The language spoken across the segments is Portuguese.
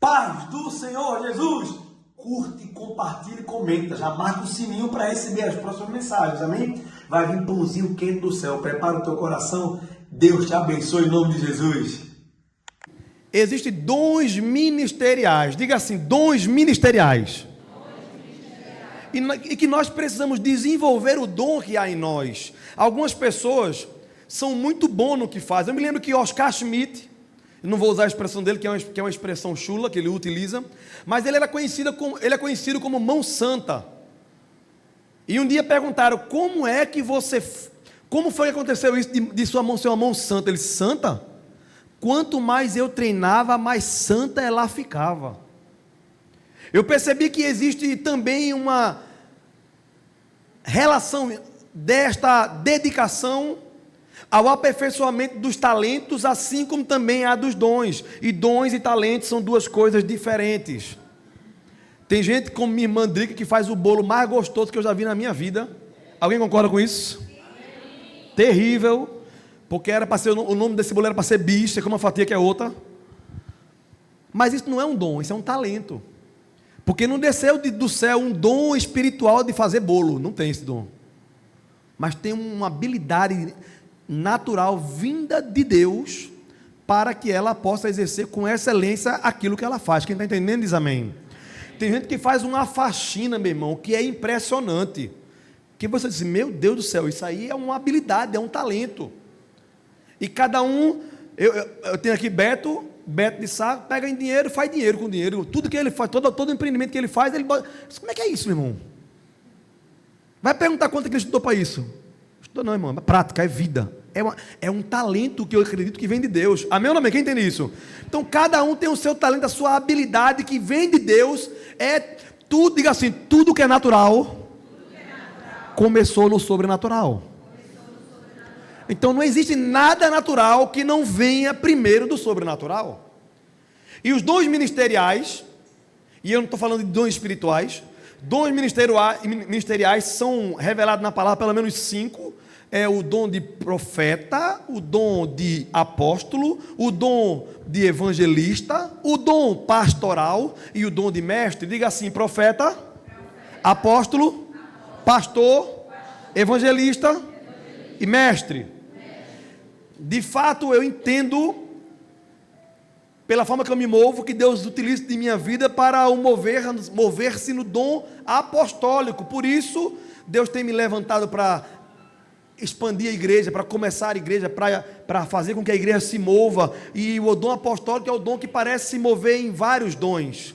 Paz do Senhor Jesus. Curte, compartilhe e comenta. Já marca o sininho para receber as próximas mensagens, amém? Vai vir pãozinho quente do céu. Prepara o teu coração. Deus te abençoe em nome de Jesus. Existem dons ministeriais. Diga assim, dons ministeriais. E que nós precisamos desenvolver o dom que há em nós. Algumas pessoas são muito bons no que fazem. Eu me lembro que Oscar Schmidt, eu não vou usar a expressão dele, que é uma expressão chula que ele utiliza, mas ele é conhecido como mão santa. E um dia perguntaram, como foi que aconteceu isso de sua mão ser uma mão santa? Ele disse, santa? Quanto mais eu treinava, mais santa ela ficava. Eu percebi que existe também uma relação desta dedicação ao aperfeiçoamento dos talentos, assim como também a dos dons. E dons e talentos são duas coisas diferentes. Tem gente como minha irmã Drica que faz o bolo mais gostoso que eu já vi na minha vida. Alguém concorda com isso? Amém. Terrível, porque era para ser, o nome desse bolo era para ser bicha, como a fatia que é outra. Mas isso não é um dom, isso é um talento. Porque não desceu do céu um dom espiritual de fazer bolo, não tem esse dom. Mas tem uma habilidade natural vinda de Deus para que ela possa exercer com excelência aquilo que ela faz. Quem está entendendo diz amém. Tem gente que faz uma faxina, meu irmão, que é impressionante, que você diz, meu Deus do céu, isso aí é uma habilidade, é um talento. E cada um, eu tenho aqui Beto de Sá, pega em dinheiro, faz dinheiro com dinheiro, tudo que ele faz, todo empreendimento que ele faz, ele bota. Como é que é isso, meu irmão? Vai perguntar quanto que ele estudou para isso? Estudou não, irmão, é prática, é vida, é um talento que eu acredito que vem de Deus, amém ou não amém? Quem entende isso? Então cada um tem o seu talento, a sua habilidade que vem de Deus, tudo, diga assim, tudo que é natural, começou no sobrenatural. Então não existe nada natural que não venha primeiro do sobrenatural. E os dons ministeriais, e eu não estou falando de dons espirituais, dons ministeriais são revelados na palavra pelo menos 5, é o dom de profeta, o dom de apóstolo, o dom de evangelista, o dom pastoral e o dom de mestre. Diga assim, profeta, apóstolo, pastor, evangelista e mestre. De fato, eu entendo, pela forma que eu me movo, que Deus utiliza de minha vida para mover-se no dom apostólico. Por isso, Deus tem me levantado para expandir a igreja, para começar a igreja, para fazer com que a igreja se mova. E o dom apostólico é o dom que parece se mover em vários dons.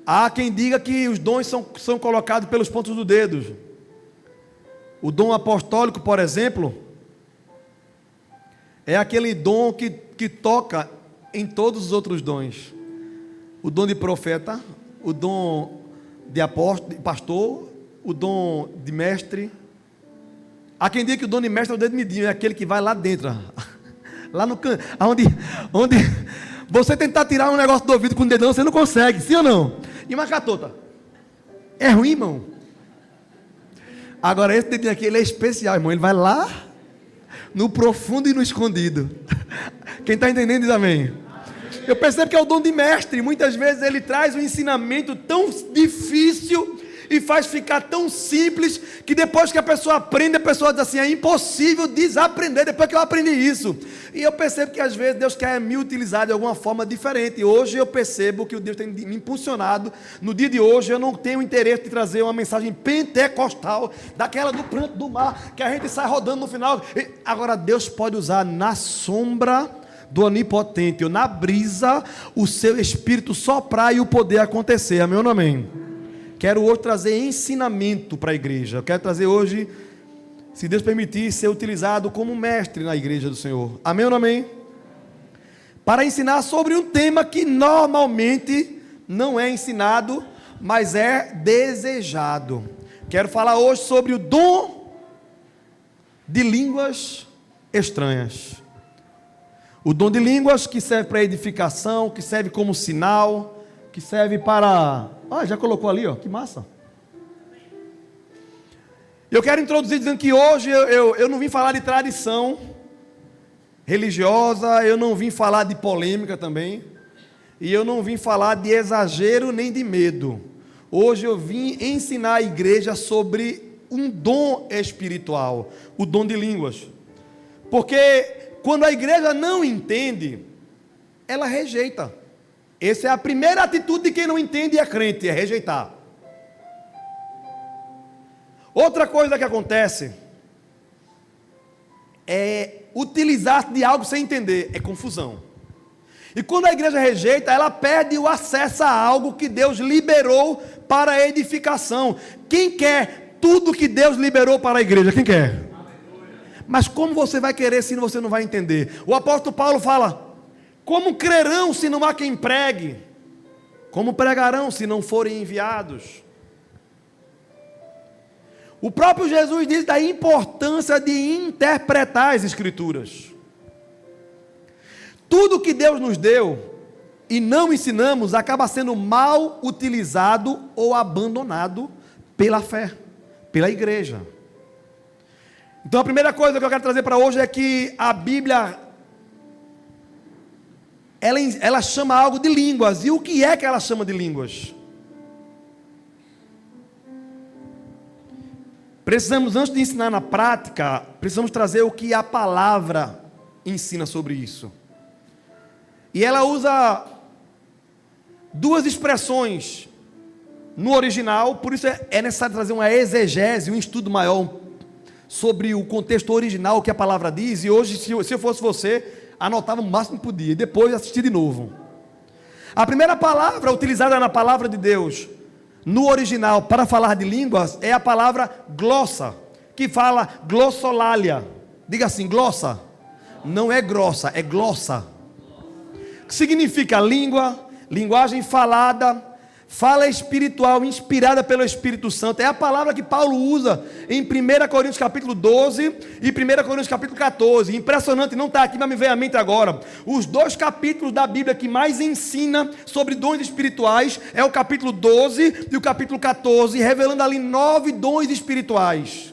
Há quem diga que os dons são colocados pelos pontos do dedo. O dom apostólico, por exemplo, é aquele dom que toca em todos os outros dons. O dom de profeta, o dom de apóstolo, de pastor, o dom de mestre. Há quem diga que o dom de mestre é o dedo midinho, é aquele que vai lá dentro, lá no canto, onde você tentar tirar um negócio do ouvido com o dedão, você não consegue, sim ou não? E uma catota? É ruim, irmão? Agora esse dedinho aqui, ele é especial, irmão, ele vai lá no profundo e no escondido. Quem está entendendo diz amém. Eu percebo que é o dom de mestre. Muitas vezes ele traz um ensinamento tão difícil e faz ficar tão simples, que depois que a pessoa aprende, a pessoa diz assim, é impossível desaprender depois que eu aprendi isso. E eu percebo que às vezes Deus quer me utilizar de alguma forma diferente. Hoje eu percebo que o Deus tem me impulsionado. No dia de hoje eu não tenho interesse de trazer uma mensagem pentecostal, daquela do pranto do mar, que a gente sai rodando no final. Agora Deus pode usar na sombra do onipotente, ou na brisa, o seu espírito soprar e o poder acontecer, amém ou não amém? Quero hoje trazer ensinamento para a igreja. Eu quero trazer hoje, se Deus permitir, ser utilizado como mestre na igreja do Senhor. Amém ou não amém? Para ensinar sobre um tema que normalmente não é ensinado, mas é desejado. Quero falar hoje sobre o dom de línguas estranhas. O dom de línguas que serve para edificação, que serve como sinal, que serve para... já colocou ali, que massa. Eu quero introduzir dizendo que hoje eu não vim falar de tradição religiosa, eu não vim falar de polêmica também. E eu não vim falar de exagero nem de medo. Hoje eu vim ensinar a igreja sobre um dom espiritual, o dom de línguas. Porque quando a igreja não entende, ela rejeita. Essa é a primeira atitude de quem não entende e é crente, é rejeitar. Outra coisa que acontece é utilizar de algo sem entender, é confusão. E quando a igreja rejeita, ela perde o acesso a algo que Deus liberou para a edificação. Quem quer tudo que Deus liberou para a igreja? Quem quer? Mas como você vai querer se você não vai entender? O apóstolo Paulo fala: como crerão se não há quem pregue? Como pregarão se não forem enviados? O próprio Jesus diz da importância de interpretar as Escrituras. Tudo que Deus nos deu e não ensinamos acaba sendo mal utilizado ou abandonado pela fé, pela igreja. Então a primeira coisa que eu quero trazer para hoje é que a Bíblia, ela chama algo de línguas. E o que é que ela chama de línguas? Precisamos, antes de ensinar na prática, precisamos trazer o que a palavra ensina sobre isso. E ela usa duas expressões no original, por isso é necessário trazer uma exegese, um estudo maior sobre o contexto original, o que a palavra diz. E hoje, se eu fosse você, anotava o máximo que podia, e depois assistir de novo. A primeira palavra utilizada na palavra de Deus, no original, para falar de línguas, é a palavra glossa, que fala glossolalia. Diga assim, glossa. Não é grossa, é glossa. Que significa língua, linguagem falada, fala espiritual, inspirada pelo Espírito Santo. É a palavra que Paulo usa em 1 Coríntios capítulo 12 e 1 Coríntios capítulo 14. Impressionante, não está aqui, mas me veio à mente agora. Os dois capítulos da Bíblia que mais ensina sobre dons espirituais é o capítulo 12 e o capítulo 14, revelando ali 9 dons espirituais.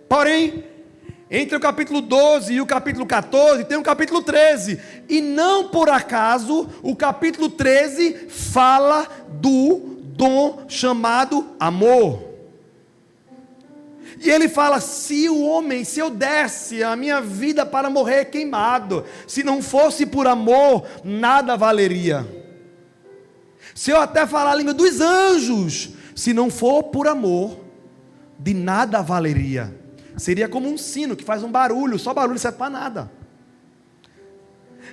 Porém, entre o capítulo 12 e o capítulo 14, tem o capítulo 13. E não por acaso, o capítulo 13 fala do dom chamado amor. E ele fala: se eu desse a minha vida para morrer queimado, se não fosse por amor, nada valeria. Se eu até falar a língua dos anjos, se não for por amor, de nada valeria. Seria como um sino que faz um barulho, só barulho, não serve para nada.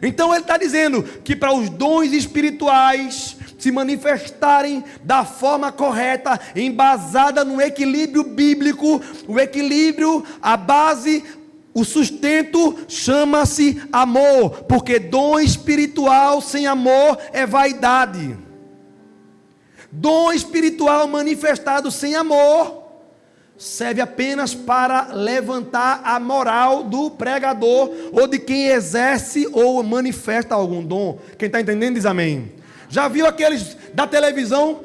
Então ele está dizendo que para os dons espirituais se manifestarem da forma correta, embasada no equilíbrio bíblico, o equilíbrio, a base, o sustento chama-se amor, porque dom espiritual sem amor é vaidade. Dom espiritual manifestado sem amor serve apenas para levantar a moral do pregador ou de quem exerce ou manifesta algum dom. Quem está entendendo diz amém. Já viu aqueles da televisão,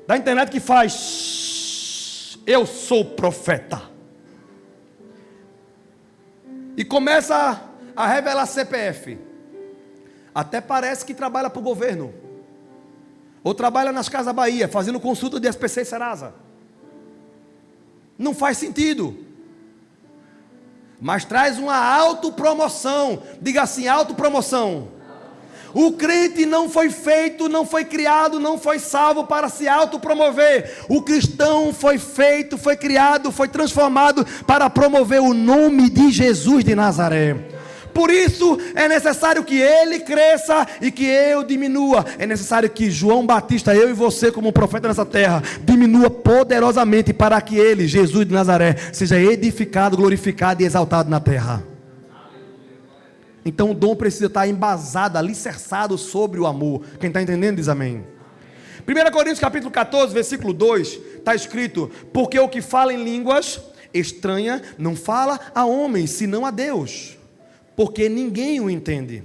da internet que faz: eu sou profeta, e começa a revelar CPF. Até parece que trabalha para o governo, ou trabalha nas Casas Bahia, fazendo consulta de SPC e Serasa. Não faz sentido, mas traz uma autopromoção. Diga assim, autopromoção. O crente não foi feito, não foi criado, não foi salvo para se autopromover. O cristão foi feito, foi criado, foi transformado para promover o nome de Jesus de Nazaré. Por isso é necessário que ele cresça e que eu diminua. É necessário que João Batista, eu e você como profeta nessa terra, diminua poderosamente para que ele, Jesus de Nazaré, seja edificado, glorificado e exaltado na terra. Então o dom precisa estar embasado, alicerçado sobre o amor. Quem está entendendo diz amém. 1 Coríntios capítulo 14, versículo 2, está escrito: porque o que fala em línguas estranha não fala a homens, senão a Deus, porque ninguém o entende,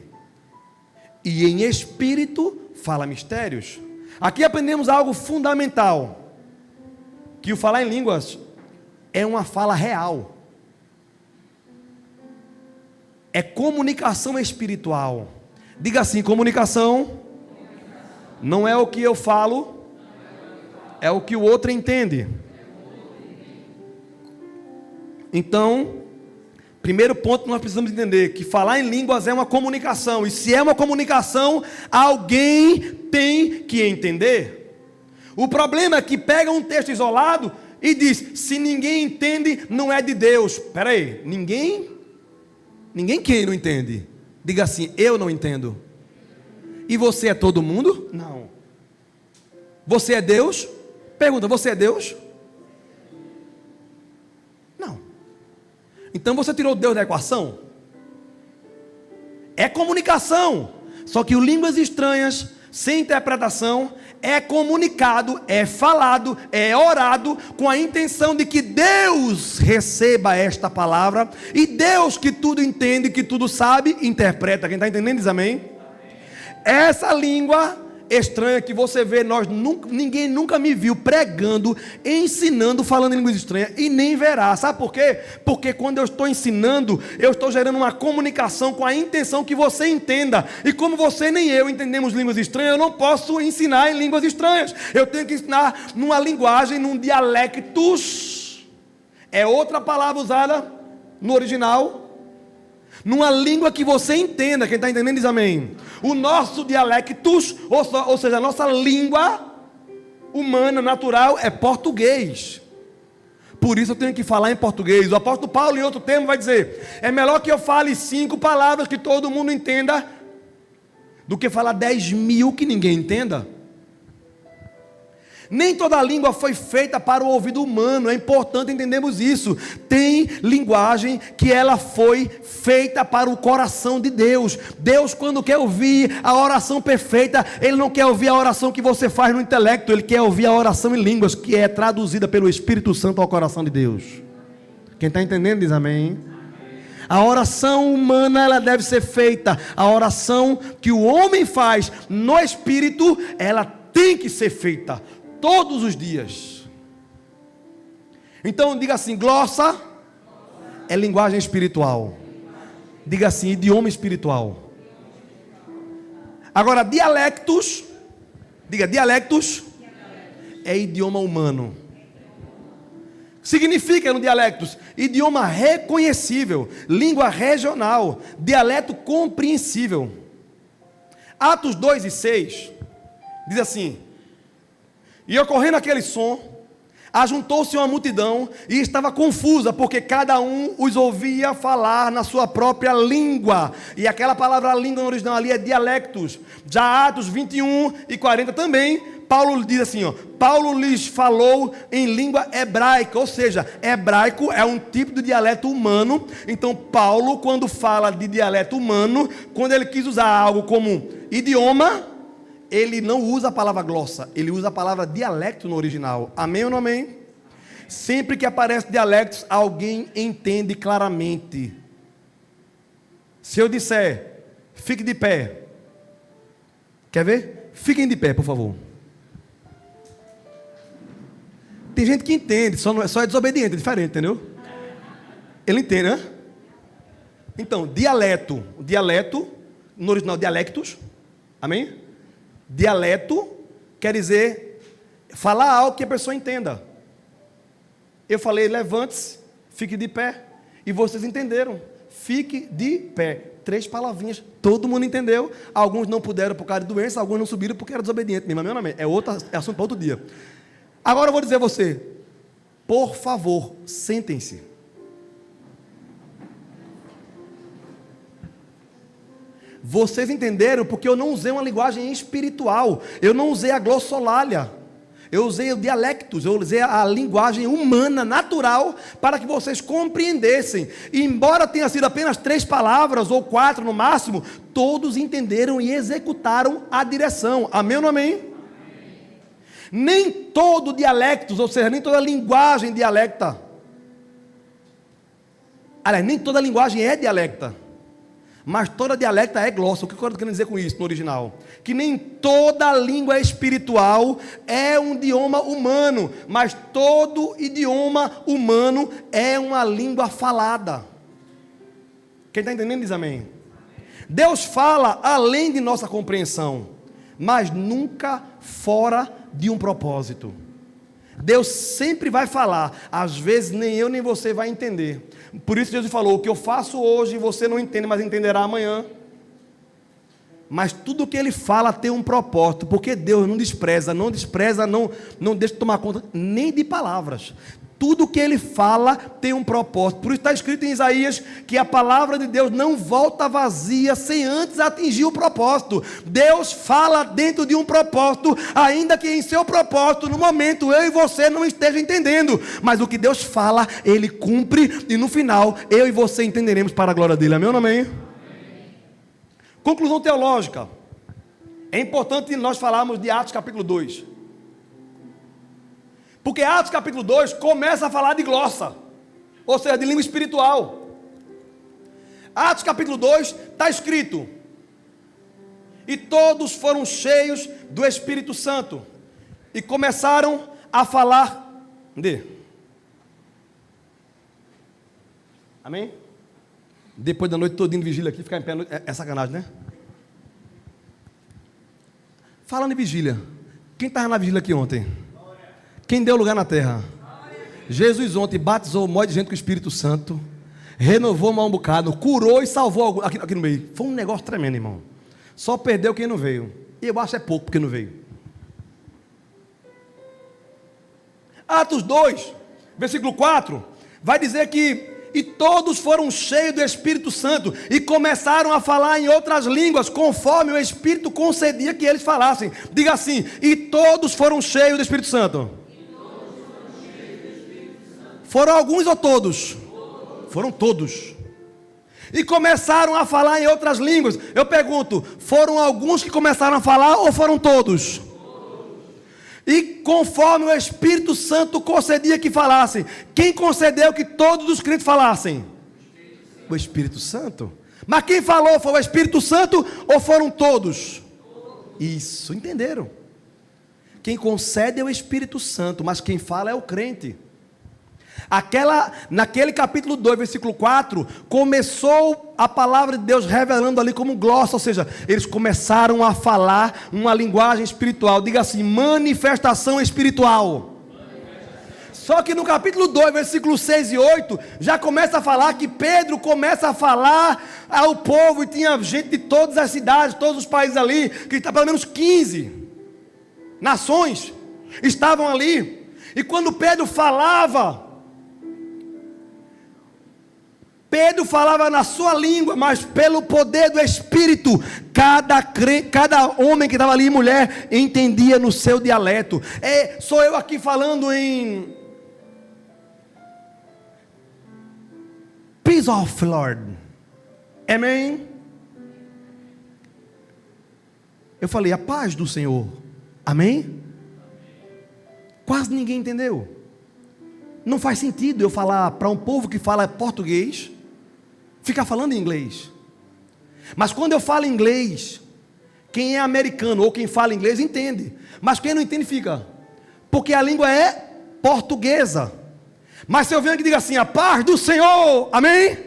e em espírito fala mistérios. Aqui aprendemos algo fundamental, que o falar em línguas é uma fala real, é comunicação espiritual. Diga assim: comunicação não é o que eu falo, é o que o outro entende. Então, primeiro ponto que nós precisamos entender: que falar em línguas é uma comunicação. E se é uma comunicação, alguém tem que entender. O problema é que pega um texto isolado e diz: se ninguém entende, não é de Deus. Espera aí, ninguém quem não entende? Diga assim: eu não entendo. E você é todo mundo? Não. Você é Deus? Pergunta: você é Deus? Não. Então você tirou Deus da equação? É comunicação. Só que o línguas estranhas, sem interpretação, é comunicado, é falado, é orado com a intenção de que Deus receba esta palavra, e Deus, que tudo entende, que tudo sabe, interpreta. Quem está entendendo diz amém? Essa língua estranha que você vê, ninguém nunca me viu pregando, ensinando, falando em línguas estranhas, e nem verá. Sabe por quê? Porque quando eu estou ensinando, eu estou gerando uma comunicação com a intenção que você entenda. E como você nem eu entendemos línguas estranhas, eu não posso ensinar em línguas estranhas. Eu tenho que ensinar numa linguagem, num dialectus. É outra palavra usada no original, numa língua que você entenda. Quem está entendendo diz amém. O nosso dialectus, ou seja, a nossa língua humana, natural, é português. Por isso eu tenho que falar em português. O apóstolo Paulo, em outro termo, vai dizer: é melhor que eu fale 5 palavras que todo mundo entenda, do que falar 10.000 que ninguém entenda. Nem toda língua foi feita para o ouvido humano, é importante entendermos isso. Tem linguagem que ela foi feita para o coração de Deus. Deus, quando quer ouvir a oração perfeita, Ele não quer ouvir a oração que você faz no intelecto, Ele quer ouvir a oração em línguas, que é traduzida pelo Espírito Santo ao coração de Deus. Quem está entendendo diz amém. A oração humana, ela deve ser feita. A oração que o homem faz no Espírito, ela tem que ser feita todos os dias. Então diga assim: glossa é linguagem espiritual. Diga assim: idioma espiritual. Agora, dialectos, diga dialectos, é idioma humano. Significa no dialectos: idioma reconhecível, língua regional, dialeto compreensível. Atos 2:6 diz assim: e ocorrendo aquele som, ajuntou-se uma multidão e estava confusa, porque cada um os ouvia falar na sua própria língua. E aquela palavra língua no original ali é dialectos. Já Atos 21:40 também, Paulo diz assim, Paulo lhes falou em língua hebraica, ou seja, hebraico é um tipo de dialeto humano. Então Paulo, quando fala de dialeto humano, quando ele quis usar algo como idioma, ele não usa a palavra glossa, ele usa a palavra dialecto no original. Amém ou não amém? Sempre que aparece dialectos, alguém entende claramente. Se eu disser, fique de pé, quer ver? Fiquem de pé, por favor. Tem gente que entende, só é desobediente, é diferente, entendeu? Ele entende, né? Então, dialeto, no original dialectos, amém? Dialeto quer dizer falar algo que a pessoa entenda. Eu falei, levante-se, fique de pé, e vocês entenderam, fique de pé. 3 palavrinhas, todo mundo entendeu. Alguns não puderam por causa de doença, alguns não subiram porque era desobediente. É assunto para outro dia. Agora eu vou dizer a você, por favor, sentem-se. Vocês entenderam porque eu não usei uma linguagem espiritual, eu não usei a glossolalia, eu usei o dialectos, eu usei a linguagem humana, natural, para que vocês compreendessem. E embora tenha sido apenas 3 palavras, ou 4 no máximo, todos entenderam e executaram a direção. Amém ou não amém? Amém. Nem todo dialectos, ou seja, nem toda linguagem dialecta. Aliás, nem toda linguagem é dialecta. Mas toda dialecta é glossa. O que eu estou querendo dizer com isso no original? Que nem toda língua espiritual é um idioma humano, mas todo idioma humano é uma língua falada. Quem está entendendo diz amém. Deus fala além de nossa compreensão, mas nunca fora de um propósito. Deus sempre vai falar, às vezes nem eu nem você vai entender. Por isso Jesus falou, o que eu faço hoje você não entende, mas entenderá amanhã. Mas tudo que Ele fala tem um propósito, porque Deus não despreza, não deixa de tomar conta nem de palavras. Tudo que Ele fala tem um propósito. Por isso está escrito em Isaías que a palavra de Deus não volta vazia sem antes atingir o propósito. Deus fala dentro de um propósito, ainda que em seu propósito, no momento, eu e você não esteja entendendo. Mas o que Deus fala, Ele cumpre, e no final, eu e você entenderemos para a glória dEle. Amém ou não amém? Conclusão teológica. É importante nós falarmos de Atos capítulo 2. Porque Atos capítulo 2 começa a falar de glossa, ou seja, de língua espiritual. Atos capítulo 2 está escrito: e todos foram cheios do Espírito Santo, e começaram a falar de... Amém? Depois da noite todinha de vigília aqui, ficar em pé é sacanagem, né? Falando em vigília, quem estava na vigília aqui ontem? Quem deu lugar na terra? Jesus ontem batizou um monte de gente com o Espírito Santo, renovou um bocado, curou e salvou algum, aqui no meio. Foi um negócio tremendo, irmão. Só perdeu quem não veio. E eu acho que é pouco porque não veio. Atos 2, versículo 4, vai dizer que e todos foram cheios do Espírito Santo e começaram a falar em outras línguas, conforme o Espírito concedia que eles falassem. Diga assim: e todos foram cheios do Espírito Santo. Foram alguns ou todos? Foram todos. E começaram a falar em outras línguas. Eu pergunto, foram alguns que começaram a falar ou foram todos? E conforme o Espírito Santo concedia que falassem. Quem concedeu que todos os crentes falassem? O Espírito Santo. Mas quem falou foi o Espírito Santo ou foram todos? Isso, entenderam? Quem concede é o Espírito Santo, mas quem fala é o crente. Naquele capítulo 2, versículo 4, começou a palavra de Deus revelando ali como glossa, ou seja, eles começaram a falar uma linguagem espiritual. Diga assim: manifestação espiritual. Só que no capítulo 2, versículos 6 e 8, já começa a falar que Pedro começa a falar ao povo, e tinha gente de todas as cidades, todos os países ali, que está pelo menos 15 nações estavam ali, e quando Pedro falava na sua língua, mas pelo poder do Espírito, cada homem que estava ali, mulher, entendia no seu dialeto. Sou eu aqui falando em Peace of Lord. Amém? Eu falei, a paz do Senhor. Amém? Quase ninguém entendeu. Não faz sentido eu falar para um povo que fala português ficar falando em inglês. Mas quando eu falo inglês, quem é americano ou quem fala inglês entende. Mas quem não entende fica. Porque a língua é portuguesa. Mas se eu venho aqui e digo assim, a paz do Senhor, amém?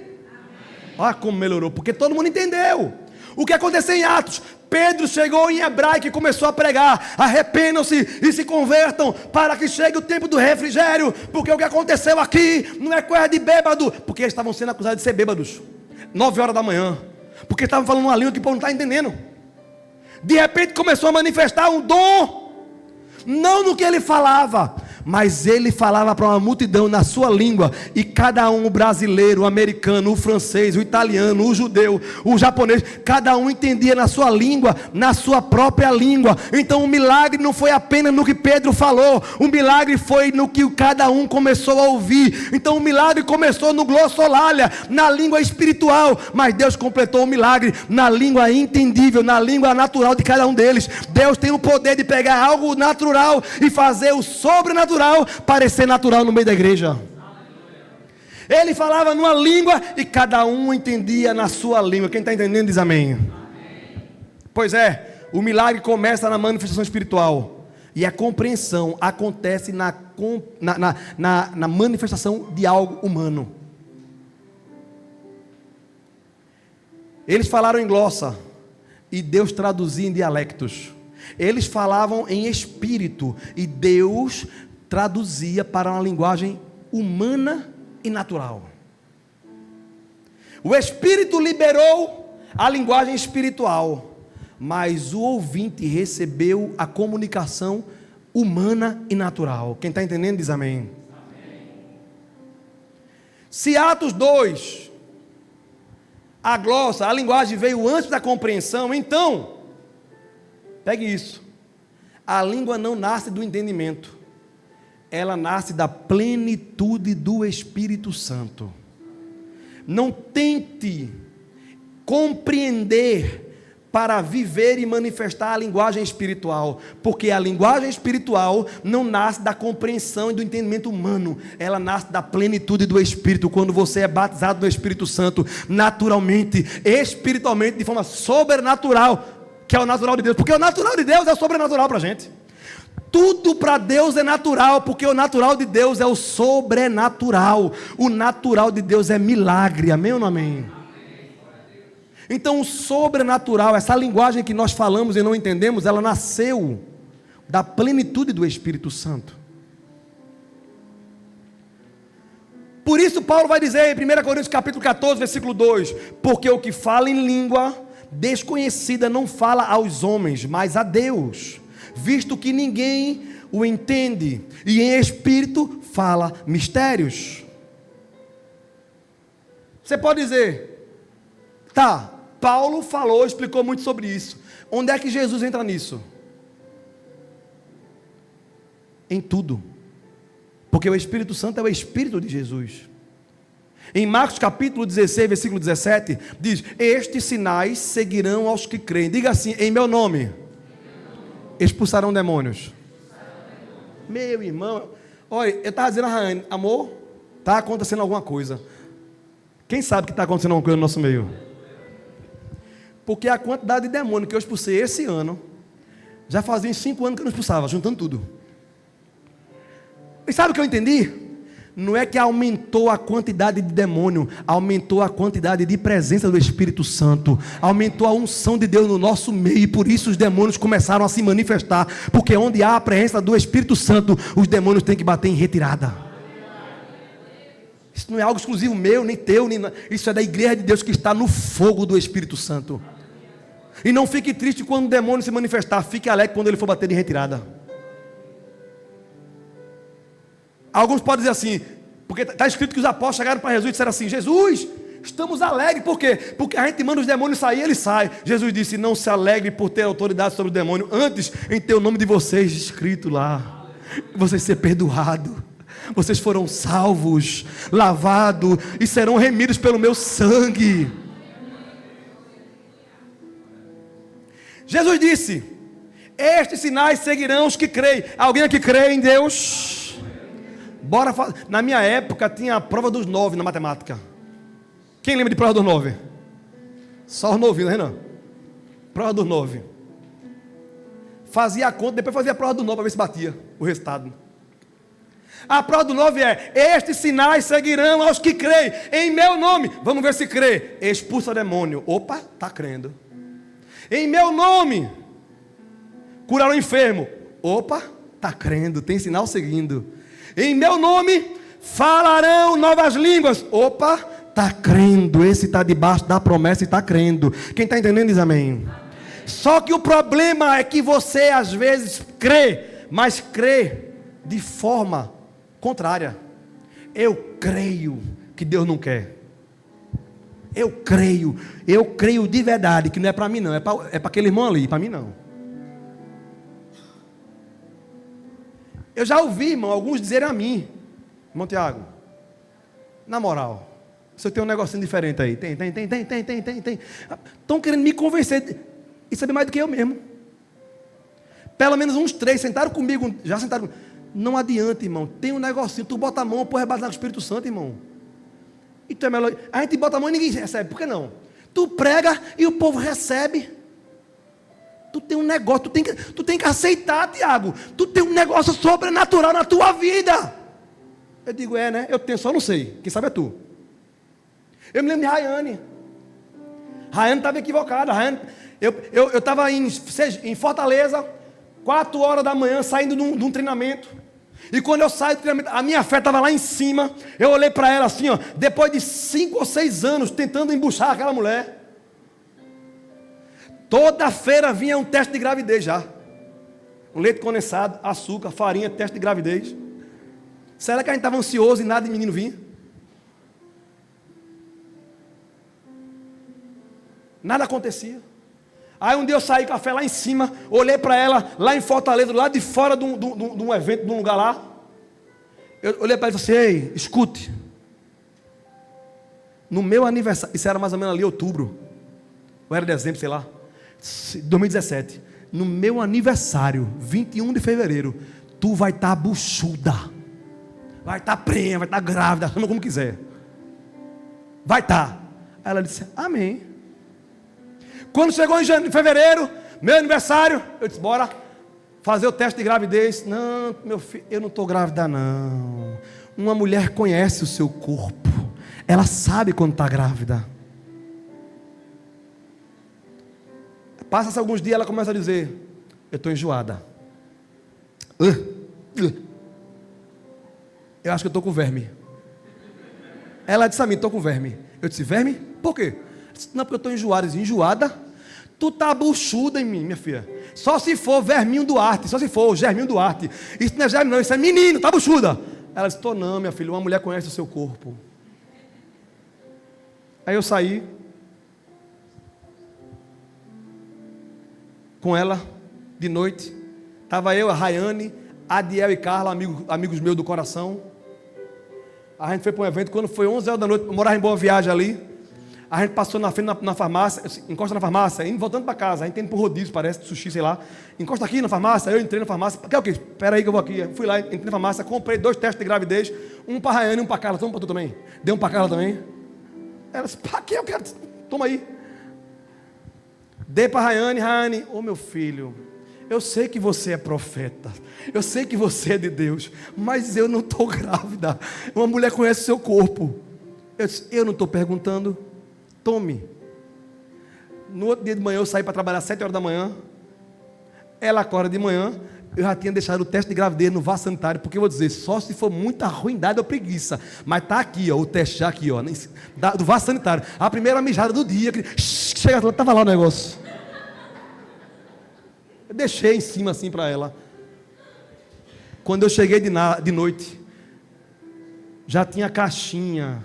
Olha como melhorou, porque todo mundo entendeu. O que aconteceu em Atos? Pedro chegou em hebraico e começou a pregar: arrependam-se e se convertam, para que chegue o tempo do refrigério, porque o que aconteceu aqui não é coisa de bêbado, porque eles estavam sendo acusados de ser bêbados, 9 horas da manhã, porque estavam falando uma língua que o povo não está entendendo. De repente começou a manifestar um dom, não no que ele falava, mas ele falava para uma multidão na sua língua, e cada um, o brasileiro, o americano, o francês, o italiano, o judeu, o japonês, cada um entendia na sua língua, na sua própria língua. Então o milagre não foi apenas no que Pedro falou, o milagre foi no que cada um começou a ouvir. Então o milagre começou no glossolalia, na língua espiritual, mas Deus completou o milagre na língua entendível, na língua natural de cada um deles. Deus tem o poder de pegar algo natural e fazer o sobrenatural parecer natural no meio da igreja. Ele falava numa língua e cada um entendia na sua língua. Quem está entendendo diz amém. Pois é, o milagre começa na manifestação espiritual, e a compreensão acontece na manifestação de algo humano. Eles falaram em glossa e Deus traduzia em dialectos. Eles falavam em espírito e Deus traduzia para uma linguagem humana e natural. O espírito liberou a linguagem espiritual, mas o ouvinte recebeu a comunicação humana e natural. Quem está entendendo diz amém. Se Atos 2, a glossa, a linguagem veio antes da compreensão, então, pegue isso, a língua não nasce do entendimento, ela nasce da plenitude do Espírito Santo. Não tente compreender para viver e manifestar a linguagem espiritual, porque a linguagem espiritual não nasce da compreensão e do entendimento humano, ela nasce da plenitude do Espírito. Quando você é batizado no Espírito Santo, naturalmente, espiritualmente, de forma sobrenatural, que é o natural de Deus, porque o natural de Deus é o sobrenatural para a gente. Tudo para Deus é natural, porque o natural de Deus é o sobrenatural. O natural de Deus é milagre, amém ou não amém? Então o sobrenatural, essa linguagem que nós falamos e não entendemos, ela nasceu da plenitude do Espírito Santo. Por isso Paulo vai dizer em 1 Coríntios capítulo 14, versículo 2: porque o que fala em língua desconhecida não fala aos homens, mas a Deus, visto que ninguém o entende, e em espírito fala mistérios. Você pode dizer, tá, Paulo falou, explicou muito sobre isso. Onde é que Jesus entra nisso? Em tudo. Porque o Espírito Santo é o Espírito de Jesus. Em Marcos capítulo 16, versículo 17, diz: estes sinais seguirão aos que creem. Diga assim: em meu nome expulsarão demônios. Meu irmão, olha, eu estava dizendo a Raiane, amor, está acontecendo alguma coisa. Quem sabe que está acontecendo alguma coisa no nosso meio? Porque a quantidade de demônio que eu expulsei esse ano, já fazia uns 5 anos que eu não expulsava, juntando tudo. E sabe o que eu entendi? Não é que aumentou a quantidade de demônio, aumentou a quantidade de presença do Espírito Santo, aumentou a unção de Deus no nosso meio, e por isso os demônios começaram a se manifestar, porque onde há a presença do Espírito Santo, os demônios têm que bater em retirada. Isso não é algo exclusivo meu, nem teu, isso é da igreja de Deus que está no fogo do Espírito Santo. E não fique triste quando o demônio se manifestar, fique alegre quando ele for bater em retirada. Alguns podem dizer assim, porque está escrito que os apóstolos chegaram para Jesus e disseram assim: Jesus, estamos alegres, por quê? Porque a gente manda os demônios sair, eles saem. Jesus disse: não se alegre por ter autoridade sobre o demônio, antes em ter o nome de vocês escrito lá, vocês ser perdoados, vocês foram salvos, lavados e serão remidos pelo meu sangue. Jesus disse: estes sinais seguirão os que creem. Alguém aqui crê em Deus? Bora fazer. Na minha época tinha a prova dos 9 na matemática. Quem lembra de prova dos 9? Só os novinhos, né, Renan? Prova dos 9. Fazia a conta, depois fazia a prova do 9 para ver se batia o resultado. A prova do 9 é: estes sinais seguirão aos que creem em meu nome. Vamos ver se crê. Expulsa demônio. Opa, está crendo. Em meu nome curar o enfermo. Opa, está crendo, tem sinal seguindo. Em meu nome falarão novas línguas. Opa, está crendo. Esse está debaixo da promessa e está crendo. Quem está entendendo diz amém. Só que o problema é que você às vezes crê, mas crê de forma contrária. Eu creio que Deus não quer. Eu creio de verdade que não é para mim não, é para aquele irmão ali, para mim não. Eu já ouvi, irmão, alguns dizerem a mim: irmão Tiago, na moral, você tem um negocinho diferente aí. Tem. Estão querendo me convencer e saber mais do que eu mesmo. Pelo menos uns 3 sentaram comigo, já sentaram comigo. Não adianta, irmão, tem um negocinho, tu bota a mão, pô, é batizado com o Espírito Santo, irmão. E tu é melhor. A gente bota a mão e ninguém recebe, por que não? Tu prega e o povo recebe. Tu tem um negócio, tu tem que aceitar, Tiago. Tu tem um negócio sobrenatural na tua vida. Eu digo, né? Eu tenho, só não sei. Quem sabe é tu. Eu me lembro de Rayane. Rayane estava equivocada. Eu estava em Fortaleza, 4 horas da manhã, saindo de um treinamento. E quando eu saí do treinamento, a minha fé estava lá em cima. Eu olhei para ela assim, ó, depois de 5 ou 6 anos tentando embuchar aquela mulher. Toda feira vinha um teste de gravidez já. Um leite condensado, açúcar, farinha, teste de gravidez. Será que a gente estava ansioso e nada de menino vinha? Nada acontecia. Aí um dia eu saí com a fé lá em cima, olhei para ela, lá em Fortaleza, lá de fora de um evento, de um lugar lá. Eu olhei para ela e falei assim: ei, escute. No meu aniversário, isso era mais ou menos ali em outubro, ou era dezembro, sei lá, 2017. No meu aniversário, 21 de fevereiro, tu vai estar buchuda, vai estar prenha, vai estar grávida, chama como quiser. Vai estar. Aí ela disse: amém. Quando chegou em fevereiro, meu aniversário, eu disse: bora fazer o teste de gravidez. Não, meu filho, eu não estou grávida não. Uma mulher conhece o seu corpo, ela sabe quando está grávida. Passa-se alguns dias, ela começa a dizer: eu estou enjoada. Eu acho que eu estou com verme. Ela disse a mim: estou com verme. Eu disse: verme? Por quê? Disse: não, porque eu estou enjoada. Eu disse: enjoada? Tu tá buchuda em mim, minha filha. Só se for Verminho Duarte, só se for Germinho Duarte. Isso não é Germinho não, isso é menino, tá buchuda. Ela disse: tô não, minha filha, uma mulher conhece o seu corpo. Aí eu saí com ela de noite. Estava eu, a Rayane, Adiel e Carla, amigos meus do coração. A gente foi para um evento, quando foi 11 horas da noite, eu morava em Boa Viagem ali. A gente passou na frente na farmácia, encosta na farmácia, indo voltando para casa. A gente indo para o rodízio, parece, de sushi, sei lá. Encosta aqui na farmácia, eu entrei na farmácia. Quer o quê? Espera aí que eu vou aqui. Fui lá, entrei na farmácia, comprei 2 testes de gravidez. Um para a Rayane e um para a Carla. Toma para tu também. Deu um para a Carla também. Ela disse: para que eu quero? Toma aí. Dei para a Rayane: ô meu filho, eu sei que você é profeta, eu sei que você é de Deus, mas eu não estou grávida. Uma mulher conhece o seu corpo. Eu disse: eu não estou perguntando. Tome. No outro dia de manhã eu saí para trabalhar às 7 horas da manhã. Ela acorda de manhã. Eu já tinha deixado o teste de gravidez no vaso sanitário. Porque eu vou dizer, só se for muita ruindade ou preguiça. Mas está aqui, ó, o teste já aqui, ó, do vaso sanitário. A primeira mijada do dia. Chega lá, estava lá o negócio. Eu deixei em cima assim para ela. Quando eu cheguei de noite, já tinha caixinha,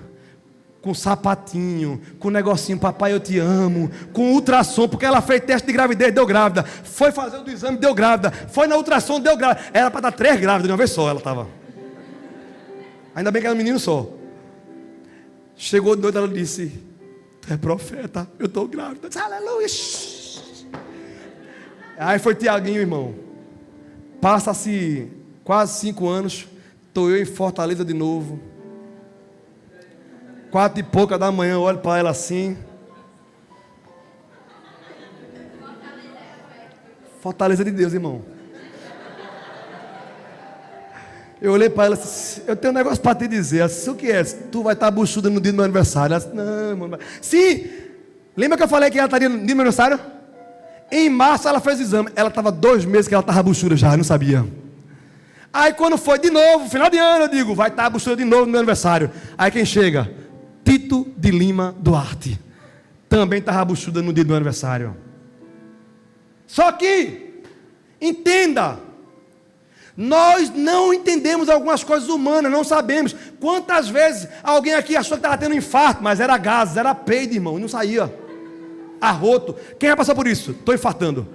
com sapatinho, com negocinho: papai eu te amo, com ultrassom, porque ela fez teste de gravidez, deu grávida, foi fazer o do exame, deu grávida, foi na ultrassom, deu grávida. Era para dar 3 grávidas de uma vez só, ela estava. Ainda bem que era um menino só. Chegou de noite, ela disse: tu é profeta, eu estou grávida. Eu disse: aleluia. Aí foi Tiaguinho, irmão. Passa-se quase 5 anos, estou eu em Fortaleza de novo. 4 e pouca da manhã, eu olho para ela assim. Fortaleza de Deus, irmão. Eu olhei para ela e disse: eu tenho um negócio para te dizer. Ela disse: o que é? Tu vai estar buchuda no dia do meu aniversário. Ela disse: não, irmão. Sim. Lembra que eu falei que ela estaria no dia do meu aniversário? Em março ela fez o exame. Ela estava 2 meses que ela estava buchuda já, eu não sabia. Aí quando foi de novo, final de ano, eu digo: vai estar buchuda de novo no meu aniversário. Aí quem chega? Tito de Lima Duarte. Também estava buchuda no dia do meu aniversário. Só que, entenda, nós não entendemos algumas coisas humanas, não sabemos. Quantas vezes alguém aqui achou que estava tendo um infarto, mas era gases, era peido, irmão, e não saía. Arroto. Quem já passou por isso? Estou infartando.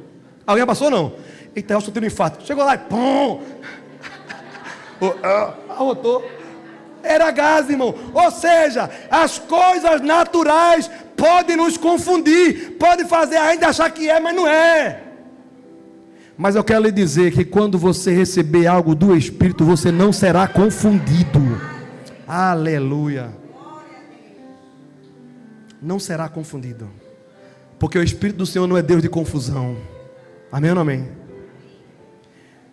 Alguém passou ou não? Eita, eu estou tendo um infarto. Chegou lá e pum! Arrotou. Era gás, irmão. Ou seja, as coisas naturais podem nos confundir, podem fazer a gente achar que é, mas não é. Mas eu quero lhe dizer que quando você receber algo do Espírito, você não será confundido. Aleluia. Não será confundido. Porque o Espírito do Senhor não é Deus de confusão. Amém ou não amém?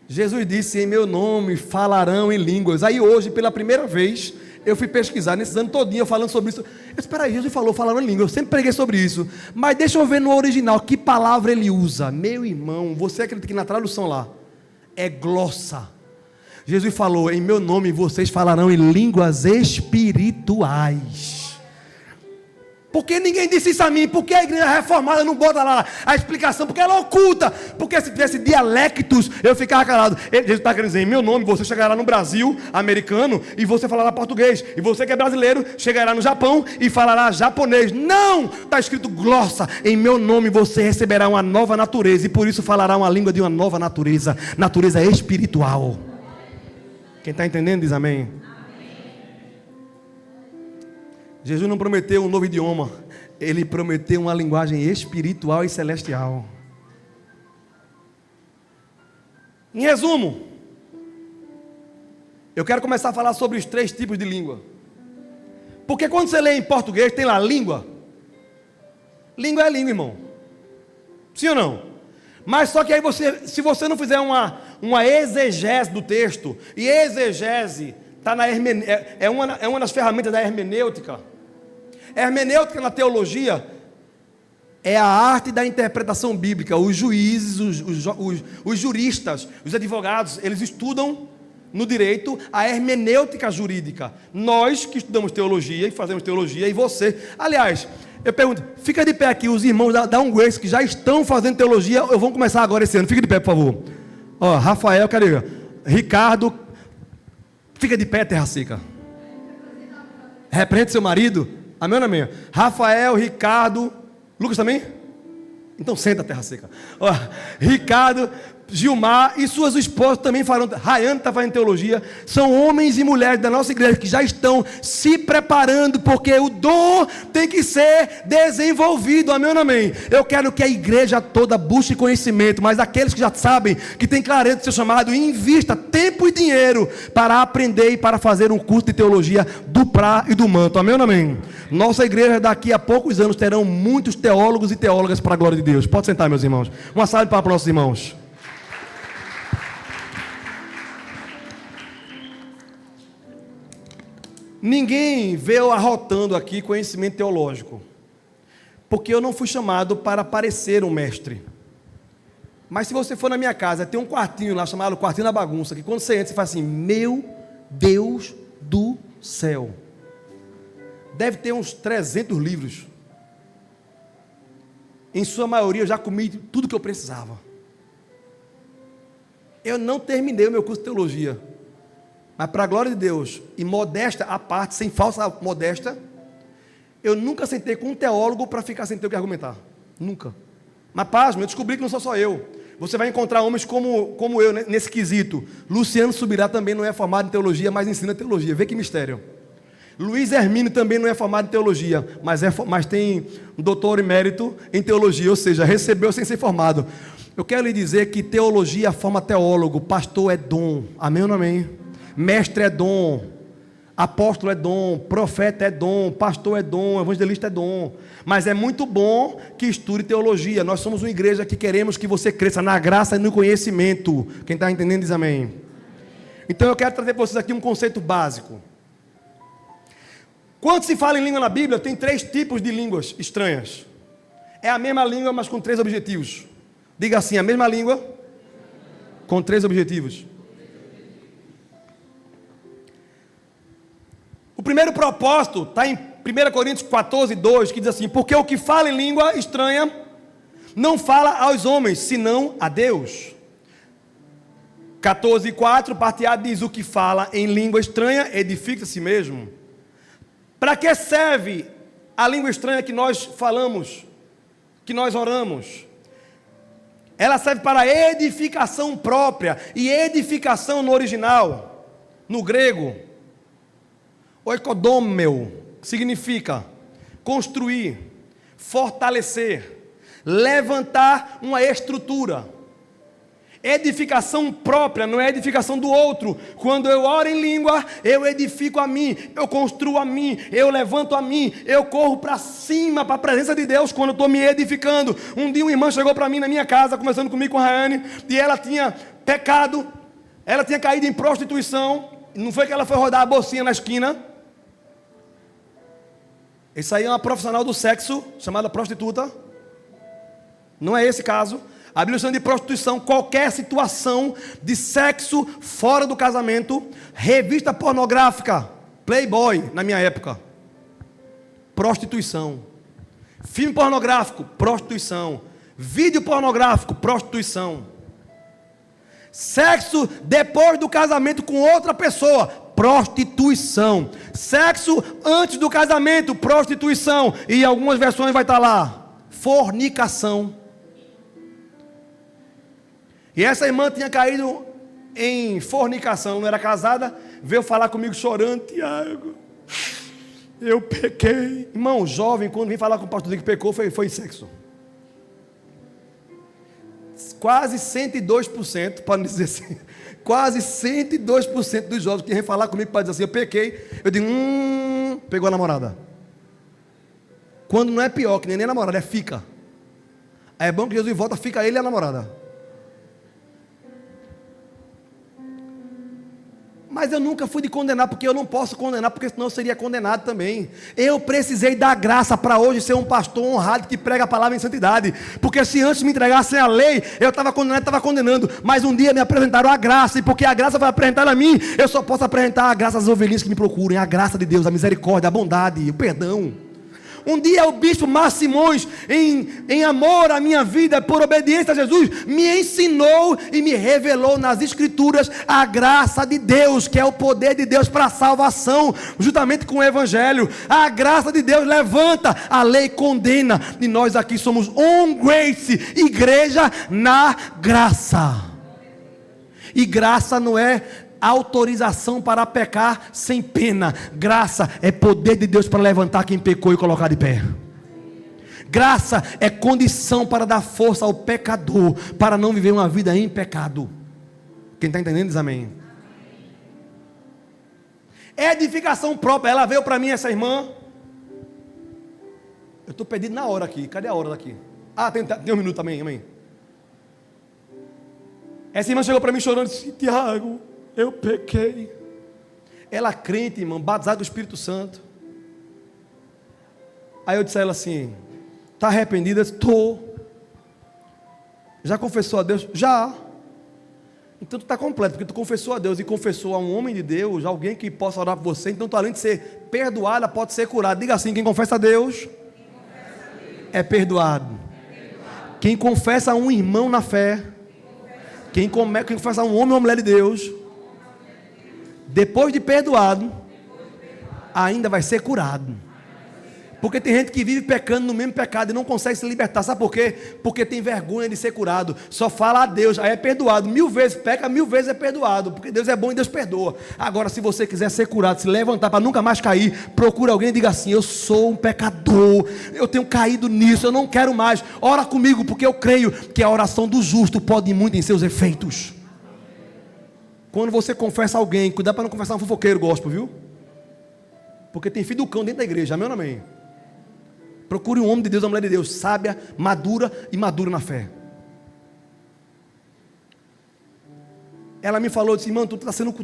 Jesus disse: em meu nome falarão em línguas. Aí hoje, pela primeira vez, Eu fui pesquisar nesses anos todinho, falando sobre isso. Eu disse, peraí, Jesus falando em língua, eu sempre preguei sobre isso. Mas deixa eu ver no original, que palavra ele usa. Meu irmão, você acredita que na tradução lá, é glossa. Jesus falou, em meu nome vocês falarão em línguas espirituais. Por que ninguém disse isso a mim? Por que a igreja reformada não bota lá a explicação? Porque ela oculta. Porque se tivesse dialectos, eu ficava calado. Jesus está querendo dizer, em meu nome, você chegará no Brasil, americano, e você falará português. E você que é brasileiro, chegará no Japão e falará japonês. Não! Está escrito glossa. Em meu nome você receberá uma nova natureza. E por isso falará uma língua de uma nova natureza. Natureza espiritual. Quem está entendendo diz amém. Jesus não prometeu um novo idioma, ele prometeu uma linguagem espiritual e celestial. Em resumo, eu quero começar a falar sobre os 3 tipos de língua. Porque quando você lê em português, tem lá língua. Língua é língua, irmão. Sim ou não? Mas só que aí se você não fizer uma exegese do texto, e exegese está é uma das ferramentas da hermenêutica. A hermenêutica na teologia é a arte da interpretação bíblica. Os juízes, os juristas, os advogados, eles estudam no direito a hermenêutica jurídica. Nós que estudamos teologia e fazemos teologia, e você. Aliás, eu pergunto, fica de pé aqui, os irmãos da Um Grace que já estão fazendo teologia, eu vou começar agora esse ano. Fica de pé, por favor. Ó, Rafael, cadê? Ricardo, fica de pé, terra seca. Repreende seu marido. Amém ou não amém? Rafael, Ricardo, Lucas também? Então senta, terra seca. Ó, Ricardo, Gilmar e suas esposas também farão. Rayane está fazendo teologia. São homens e mulheres da nossa igreja que já estão se preparando, porque o dom tem que ser desenvolvido. Amém ou não amém? Eu quero que a igreja toda busque conhecimento, mas aqueles que já sabem, que têm clareza do seu chamado, invista tempo e dinheiro para aprender e para fazer um curso de teologia do Prá e do Manto. Amém ou não amém? Nossa igreja daqui a poucos anos terão muitos teólogos e teólogas para a glória de Deus. Pode sentar, meus irmãos. Uma salva de palmas para nossos irmãos. Ninguém veio arrotando aqui conhecimento teológico, porque eu não fui chamado para parecer um mestre. Mas se você for na minha casa, tem um quartinho lá chamado Quartinho da Bagunça, que quando você entra, você faz assim, meu Deus do céu. Deve ter uns 300 livros. Em sua maioria eu já comi tudo que eu precisava. Eu não terminei o meu curso de teologia. Mas para a glória de Deus, e modesta à parte, sem falsa modéstia, eu nunca sentei com um teólogo para ficar sem ter o que argumentar. Nunca. Mas pasme, eu descobri que não sou só eu. Você vai encontrar homens como eu nesse quesito. Luciano Subirá também não é formado em teologia, mas ensina teologia. Vê que mistério. Luiz Hermínio também não é formado em teologia, mas tem um doutor emérito em teologia, ou seja, recebeu sem ser formado. Eu quero lhe dizer que teologia forma teólogo, pastor é dom. Amém ou não amém? Mestre é dom, apóstolo é dom, profeta é dom, pastor é dom, evangelista é dom. Mas é muito bom que estude teologia. Nós somos uma igreja que queremos que você cresça na graça e no conhecimento. Quem está entendendo diz amém. Então eu quero trazer para vocês aqui um conceito básico. Quando se fala em língua na Bíblia, tem 3 tipos de línguas estranhas. É a mesma língua, mas com 3 objetivos. Diga assim, a mesma língua com 3 objetivos. O primeiro propósito está em 1 Coríntios 14, 2, que diz assim, porque o que fala em língua estranha não fala aos homens, senão a Deus. 14, 4, parte A diz, o que fala em língua estranha edifica a si mesmo. Para que serve a língua estranha que nós falamos, que nós oramos? Ela serve para edificação própria, e edificação no original, no grego, oikodomeu, significa construir, fortalecer, levantar uma estrutura. Edificação própria, não é edificação do outro. Quando eu oro em língua, eu edifico a mim, eu construo a mim, eu levanto a mim, eu corro para cima, para a presença de Deus quando eu estou me edificando. Um dia uma irmã chegou para mim na minha casa, conversando comigo com a Rayane, e ela tinha pecado, ela tinha caído em prostituição. Não foi que ela foi rodar a bolsinha na esquina, Isso aí é uma profissional do sexo, chamada prostituta. Não é esse caso. A Bíblia chama de prostituição qualquer situação de sexo fora do casamento. Revista pornográfica, Playboy, na minha época. Prostituição. Filme pornográfico, prostituição. Vídeo pornográfico, prostituição. Sexo depois do casamento com outra pessoa, prostituição. Sexo antes do casamento, prostituição. E em algumas versões vai estar lá, fornicação. E essa irmã tinha caído em fornicação, não era casada, veio falar comigo chorando: Tiago, eu pequei. Irmão, jovem, quando vem falar com o pastor que pecou, foi sexo. Quase 102%, para não dizer assim, quase 102% dos jovens que vêm falar comigo para dizer assim: eu pequei, eu digo, pegou a namorada. Quando não é pior, que nem a namorada, é fica. Aí é bom que Jesus volta, fica ele e a namorada. Mas eu nunca fui de condenar, porque eu não posso condenar, porque senão eu seria condenado também. Eu precisei da graça para hoje ser um pastor honrado que prega a palavra em santidade. Porque se antes me entregassem a lei, eu estava condenando. Mas um dia me apresentaram a graça, e porque a graça foi apresentada a mim, eu só posso apresentar a graça às ovelhinhas que me procuram. A graça de Deus, a misericórdia, a bondade, o perdão. Um dia o bispo Márcio Simões, em amor à minha vida, por obediência a Jesus, me ensinou e me revelou nas escrituras a graça de Deus, que é o poder de Deus para a salvação, juntamente com o evangelho. A graça de Deus levanta, a lei condena, e nós aqui somos on grace, igreja na graça. E graça não é autorização para pecar sem pena. Graça é poder de Deus para levantar quem pecou e colocar de pé. Graça é condição para dar força ao pecador, para não viver uma vida em pecado. Quem está entendendo diz amém. Edificação própria. Ela veio para mim, essa irmã. Eu estou perdido na hora aqui. Cadê a hora daqui? Tem um minuto também, amém. Essa irmã chegou para mim chorando e disse: Tiago, eu pequei. Ela crente, irmão, batizada do Espírito Santo. Aí eu disse a ela assim: está arrependida? Estou. Já confessou a Deus? Já. Então tu está completo, porque tu confessou a Deus e confessou a um homem de Deus, alguém que possa orar por você. Então tu, além de ser perdoada, pode ser curada. Diga assim: quem confessa a Deus é perdoado. Quem confessa a um irmão na fé, quem confessa a um homem ou uma mulher de Deus, depois de perdoado, ainda vai ser curado. Porque tem gente que vive pecando no mesmo pecado e não consegue se libertar. Sabe por quê? Porque tem vergonha de ser curado. Só fala a Deus, aí é perdoado. 1000 vezes peca, 1000 vezes é perdoado. Porque Deus é bom e Deus perdoa. Agora, se você quiser ser curado, se levantar para nunca mais cair, procura alguém e diga assim: eu sou um pecador, eu tenho caído nisso, eu não quero mais. Ora comigo, porque eu creio que a oração do justo pode muito em seus efeitos. Quando você confessa alguém, cuidado para não confessar um fofoqueiro gospel, viu? Porque tem filho do cão dentro da igreja, amém ou não amém? Procure um homem de Deus, uma mulher de Deus, sábia, madura e madura na fé. Ela me falou, disse: irmão, tu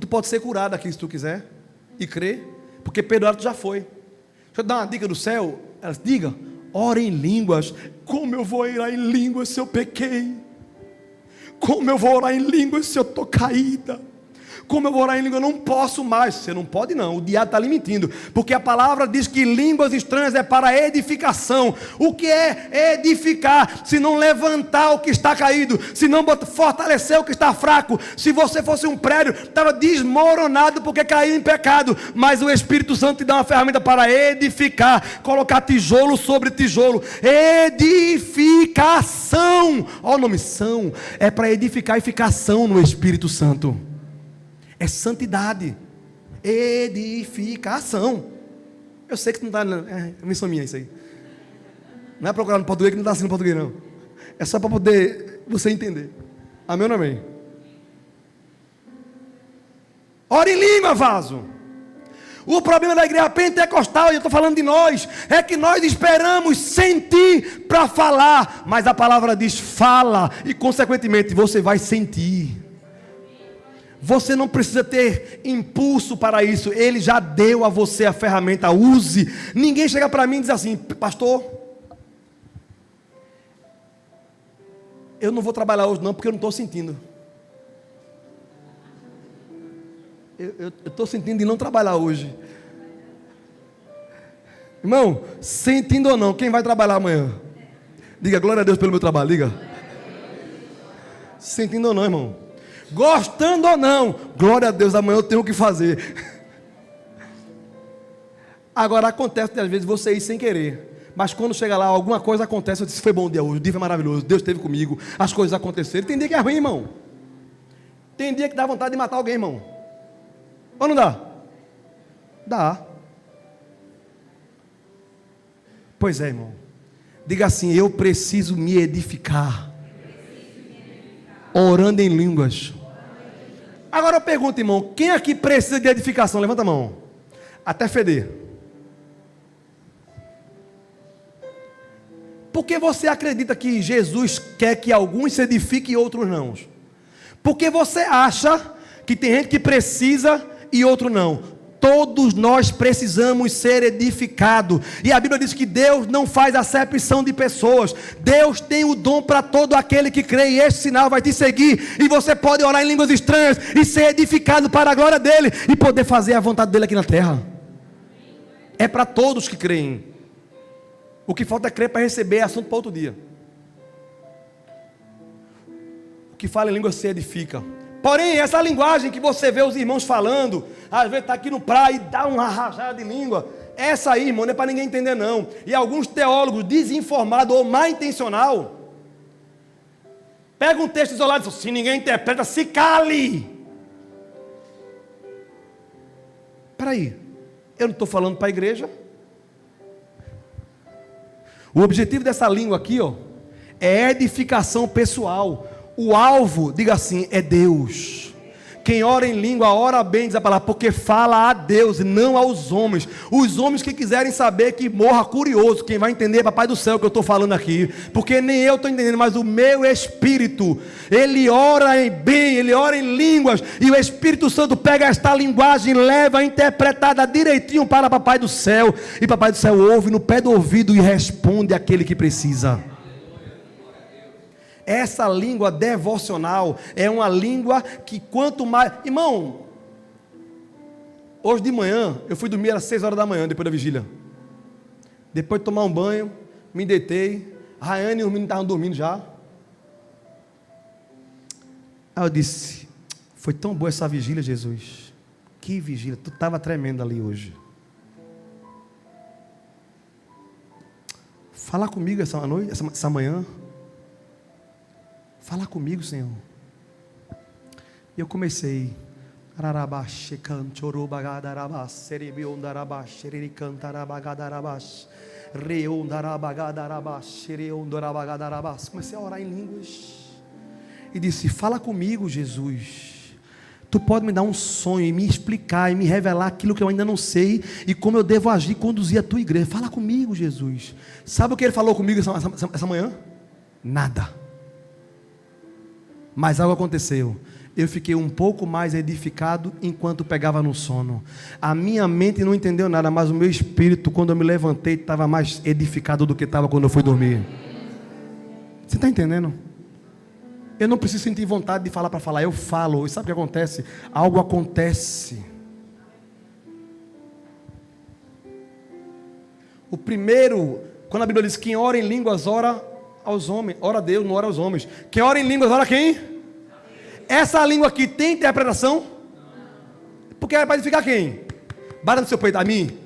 pode ser curado aqui se tu quiser e crer, porque perdoado tu já foi. Deixa eu dar uma dica do céu. Ela disse: diga, ora em línguas. Como eu vou orar em línguas se eu pequei? Como eu vou orar em línguas se eu estou caída? Como eu vou orar em língua? Eu não posso mais. Você não pode não, o diabo está lhe mentindo. Porque a palavra diz que línguas estranhas é para edificação. O que é edificar? Se não levantar o que está caído, se não fortalecer o que está fraco. Se você fosse um prédio, estava desmoronado porque caiu em pecado. Mas o Espírito Santo te dá uma ferramenta para edificar. Colocar tijolo sobre tijolo. Edificação. Olha o nome, são. É para edificar e ficar são no Espírito Santo. É santidade, edificação. Eu sei que não está, é missão minha isso aí. Não é procurar no português que não está assim no português não. É só para poder você entender. Amém ou não amém? Ora em língua, vaso. O problema da igreja pentecostal, e eu estou falando de nós, é que nós esperamos sentir para falar. Mas a palavra diz: fala, e consequentemente você vai sentir. Você não precisa ter impulso para isso. Ele já deu a você a ferramenta. Use. Ninguém chega para mim e diz assim: pastor, eu não vou trabalhar hoje não, porque eu não estou sentindo. Eu estou sentindo de não trabalhar hoje. Irmão, sentindo ou não, quem vai trabalhar amanhã? Diga glória a Deus pelo meu trabalho, diga. Sentindo ou não, irmão? Gostando ou não, glória a Deus, amanhã eu tenho o que fazer. Agora acontece às vezes você ir sem querer, mas quando chega lá, alguma coisa acontece. Eu disse: foi bom o dia hoje, o dia foi maravilhoso, Deus esteve comigo, as coisas aconteceram. Tem dia que é ruim, irmão. Tem dia que dá vontade de matar alguém, irmão. Ou não dá? Dá. Pois é, irmão. Diga assim: eu preciso me edificar, orando em línguas. Agora eu pergunto, irmão, quem aqui precisa de edificação? Levanta a mão. Até feder. Por que você acredita que Jesus quer que alguns se edifiquem e outros não? Porque você acha que tem gente que precisa e outro não. Todos nós precisamos ser edificados. E a Bíblia diz que Deus não faz acepção de pessoas. Deus tem o dom para todo aquele que crê. E esse sinal vai te seguir. E você pode orar em línguas estranhas e ser edificado para a glória dele, e poder fazer a vontade dele aqui na terra. É para todos que creem. O que falta é crer para receber, é assunto para outro dia. O que fala em língua se edifica. Porém, essa linguagem que você vê os irmãos falando, às vezes está aqui no praia e dá uma rajada de língua, essa aí, irmão, não é para ninguém entender não. E alguns teólogos desinformados ou mal intencionados pegam um texto isolado e dizem: se ninguém interpreta, se cale. Espera aí, eu não estou falando para a igreja. O objetivo dessa língua aqui, ó, é edificação pessoal. O alvo, diga assim, é Deus. Quem ora em língua, ora bem, diz a palavra, porque fala a Deus e não aos homens. Os homens que quiserem saber, que morra curioso. Quem vai entender é Papai do Céu que eu estou falando aqui. Porque nem eu estou entendendo, mas o meu espírito, ele ora em bem, ele ora em línguas. E o Espírito Santo pega esta linguagem e leva interpretada direitinho para Papai do Céu. E Papai do Céu ouve no pé do ouvido e responde àquele que precisa. Essa língua devocional é uma língua que quanto mais... Irmão, hoje de manhã, eu fui dormir às 6 horas da manhã, depois da vigília. Depois de tomar um banho, me deitei. A Rayane e os meninos estavam dormindo já. Aí eu disse: foi tão boa essa vigília, Jesus. Que vigília, tu estava tremendo ali hoje. Fala comigo essa noite, essa manhã. Fala comigo, Senhor. E eu comecei. Comecei a orar em línguas. E disse: fala comigo, Jesus. Tu pode me dar um sonho e me explicar e me revelar aquilo que eu ainda não sei, e como eu devo agir e conduzir a tua igreja. Fala comigo, Jesus. Sabe o que ele falou comigo essa manhã? Nada. Mas algo aconteceu. Eu fiquei um pouco mais edificado enquanto pegava no sono. A minha mente não entendeu nada, mas o meu espírito, quando eu me levantei, estava mais edificado do que estava quando eu fui dormir. Você está entendendo? Eu não preciso sentir vontade de falar para falar, eu falo. E sabe o que acontece? Algo acontece. O primeiro, quando a Bíblia diz: quem ora em línguas, ora aos homens, ora a Deus, não ora aos homens. Quem ora em línguas, ora quem? Essa língua aqui tem interpretação? Porque era para edificar quem? Bata no seu peito, a mim?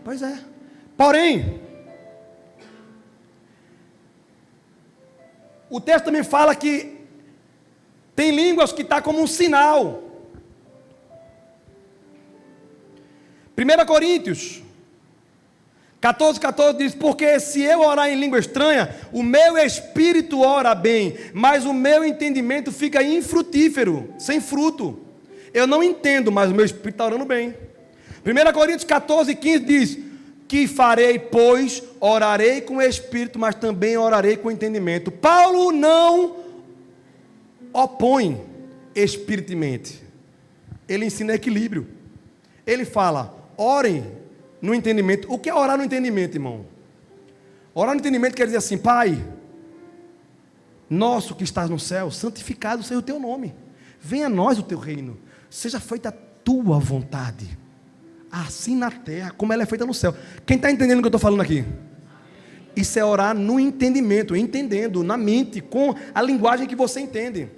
Pois é. Porém, o texto também fala que tem línguas que está como um sinal. 1 Coríntios 14:14 diz: porque se eu orar em língua estranha, o meu espírito ora bem, mas o meu entendimento fica infrutífero, sem fruto. Eu não entendo, mas o meu espírito está orando bem. 1 Coríntios 14:15 diz: que farei, pois orarei com o espírito, mas também orarei com o entendimento. Paulo não opõe, espírito e mente. Ele ensina equilíbrio. Ele fala, orem no entendimento. O que é orar no entendimento, irmão? Orar no entendimento quer dizer assim, Pai, nosso que estás no céu, santificado seja o teu nome. Venha a nós o teu reino. Seja feita a tua vontade. Assim na terra, como ela é feita no céu. Quem está entendendo o que eu estou falando aqui? Isso é orar no entendimento, entendendo, na mente, com a linguagem que você entende.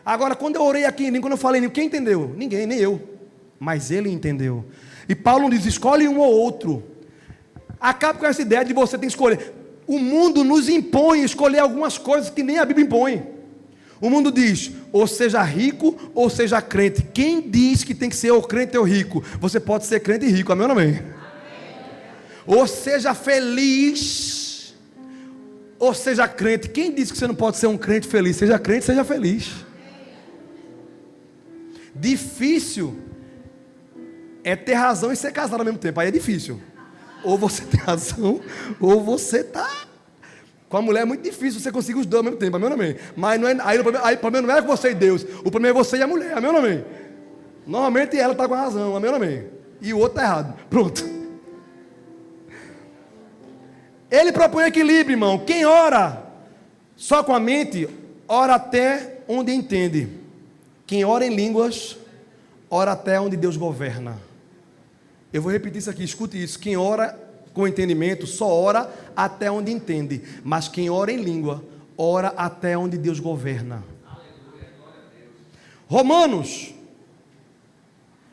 Agora, quando eu orei aqui, quando eu falei, quem entendeu? Ninguém, nem eu. Mas ele entendeu. E Paulo diz, escolhe um ou outro. Acabe com essa ideia de você ter que escolher. O mundo nos impõe escolher algumas coisas que nem a Bíblia impõe. O mundo diz, ou seja rico, ou seja crente. Quem diz que tem que ser ou crente ou rico? Você pode ser crente e rico, amém ou não amém? Ou seja feliz, ou seja crente. Quem diz que você não pode ser um crente feliz? Seja crente, seja feliz. Difícil é ter razão e ser casado ao mesmo tempo. Aí é difícil. Ou você tem razão, ou você está... Com a mulher é muito difícil você conseguir os dois ao mesmo tempo, amém ou não amém? Mas não é, aí o problema não é com você e Deus, o problema é você e a mulher, amém ou não amém? Normalmente ela está com a razão, amém ou não amém? E o outro está errado, pronto. Ele propõe equilíbrio, irmão. Quem ora só com a mente, ora até onde entende. Quem ora em línguas, ora até onde Deus governa. Eu vou repetir isso aqui, escute isso. Quem ora com entendimento, só ora até onde entende. Mas quem ora em língua, ora até onde Deus governa. Romanos,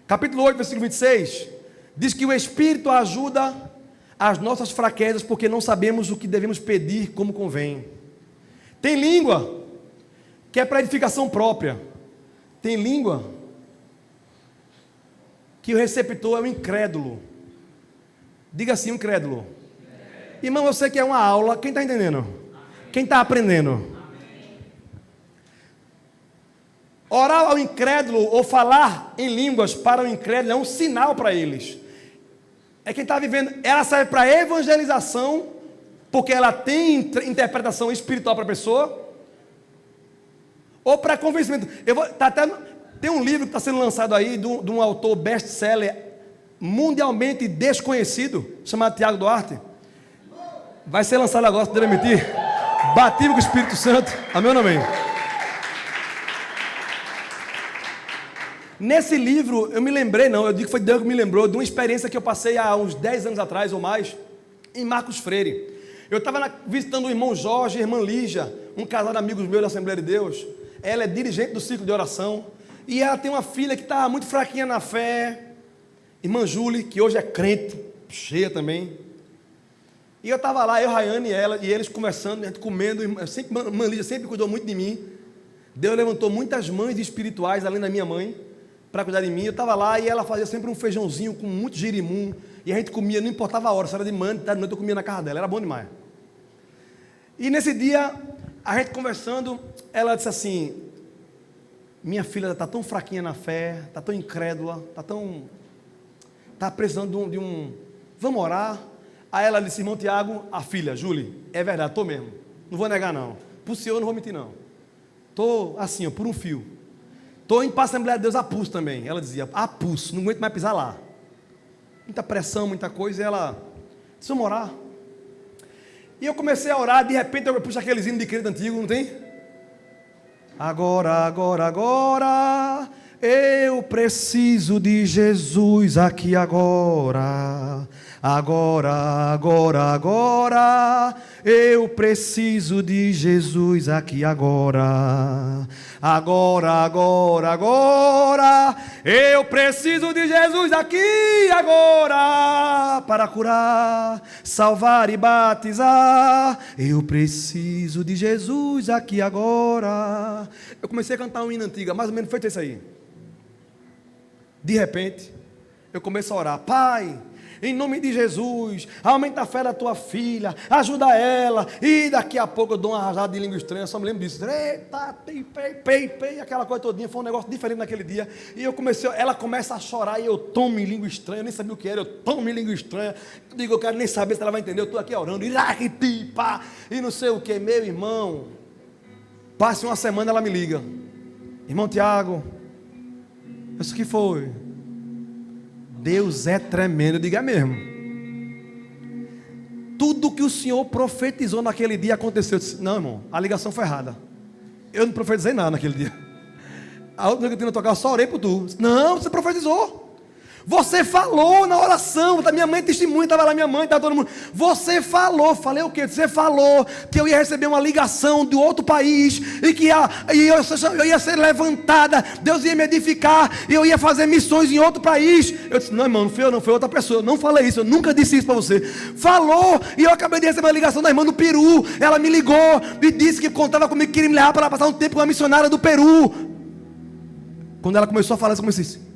capítulo 8, versículo 26, diz que o Espírito ajuda as nossas fraquezas, porque não sabemos o que devemos pedir como convém. Tem língua, que é para edificação própria. Tem língua, que o receptor é o incrédulo. Diga assim, incrédulo. Irmão, eu sei que é uma aula. Quem está entendendo? Quem está aprendendo? Orar ao incrédulo ou falar em línguas para o incrédulo é um sinal para eles. É quem está vivendo. Ela serve para evangelização, porque ela tem interpretação espiritual para a pessoa, ou para convencimento. Tem um livro que está sendo lançado aí de um autor best-seller mundialmente desconhecido, chamado Tiago Duarte. Vai ser lançado agora, se Deus permitir. Batismo com o Espírito Santo, amém ou não amém? Nesse livro, eu me lembrei, eu digo que foi Deus que me lembrou de uma experiência que eu passei há uns 10 anos atrás ou mais, em Marcos Freire. Eu estava visitando o irmão Jorge e a irmã Lígia, um casal de amigos meus da Assembleia de Deus. Ela é dirigente do ciclo de oração, e ela tem uma filha que está muito fraquinha na fé, irmã Júlia, que hoje é crente, cheia também. E eu estava lá, eu, Rayane e ela, e eles conversando, a gente comendo. Irmã Lígia sempre cuidou muito de mim. Deus levantou muitas mães espirituais, além da minha mãe, para cuidar de mim. Eu estava lá e ela fazia sempre um feijãozinho com muito girimum. E a gente comia, não importava a hora, se era de manhã, de tarde, de noite, eu comia na casa dela, era bom demais. E nesse dia, a gente conversando, ela disse assim, minha filha está tão fraquinha na fé, está tão incrédula, está precisando de um... Vamos orar? Aí ela disse, irmão Tiago, a filha, Júlia, é verdade, estou mesmo. Não vou negar não. Por senhor eu não vou mentir não. Estou assim, por um fio. Estou indo para a Assembleia de Deus a pulso também. Ela dizia, a pulso, não aguento mais pisar lá. Muita pressão, muita coisa. E ela disse, vamos orar. E eu comecei a orar, de repente eu puxo aqueles hinos de crente antigo, não tem? Agora, eu preciso de Jesus aqui agora. Agora, eu preciso de Jesus aqui agora. Agora, eu preciso de Jesus aqui agora. Para curar, salvar e batizar. Eu preciso de Jesus aqui agora. Eu comecei a cantar um hino antigo, mais ou menos feito isso aí. De repente, eu começo a orar, Pai, em nome de Jesus, aumenta a fé da tua filha, ajuda ela, e daqui a pouco eu dou uma rajada de língua estranha, só me lembro disso, eita, pei, aquela coisa todinha, foi um negócio diferente naquele dia, e ela começa a chorar, e eu tomo em língua estranha, eu nem sabia o que era, eu tomo em língua estranha, eu digo, eu quero nem saber se ela vai entender, eu estou aqui orando, e não sei o que, meu irmão, passe uma semana, ela me liga, Irmão Tiago, isso que foi? Deus é tremendo, diga mesmo. Tudo que o Senhor profetizou naquele dia aconteceu. Eu disse, não, irmão, a ligação foi errada. Eu não profetizei nada naquele dia. A outra que eu tinha tocado, eu só orei por tu. Não, você profetizou. Você falou na oração. Minha mãe testemunha, estava lá minha mãe, estava todo mundo. Você falou, falei o quê? Você falou que eu ia receber uma ligação de outro país e que eu ia ser levantada, Deus ia me edificar e eu ia fazer missões em outro país. Eu disse, não, irmão, não fui eu, não, foi outra pessoa. Eu não falei isso, eu nunca disse isso para você. Falou, e eu acabei de receber uma ligação da irmã do Peru. Ela me ligou e disse que contava comigo, que queria me levar para passar um tempo com uma missionária do Peru. Quando ela começou a falar isso, eu comecei assim.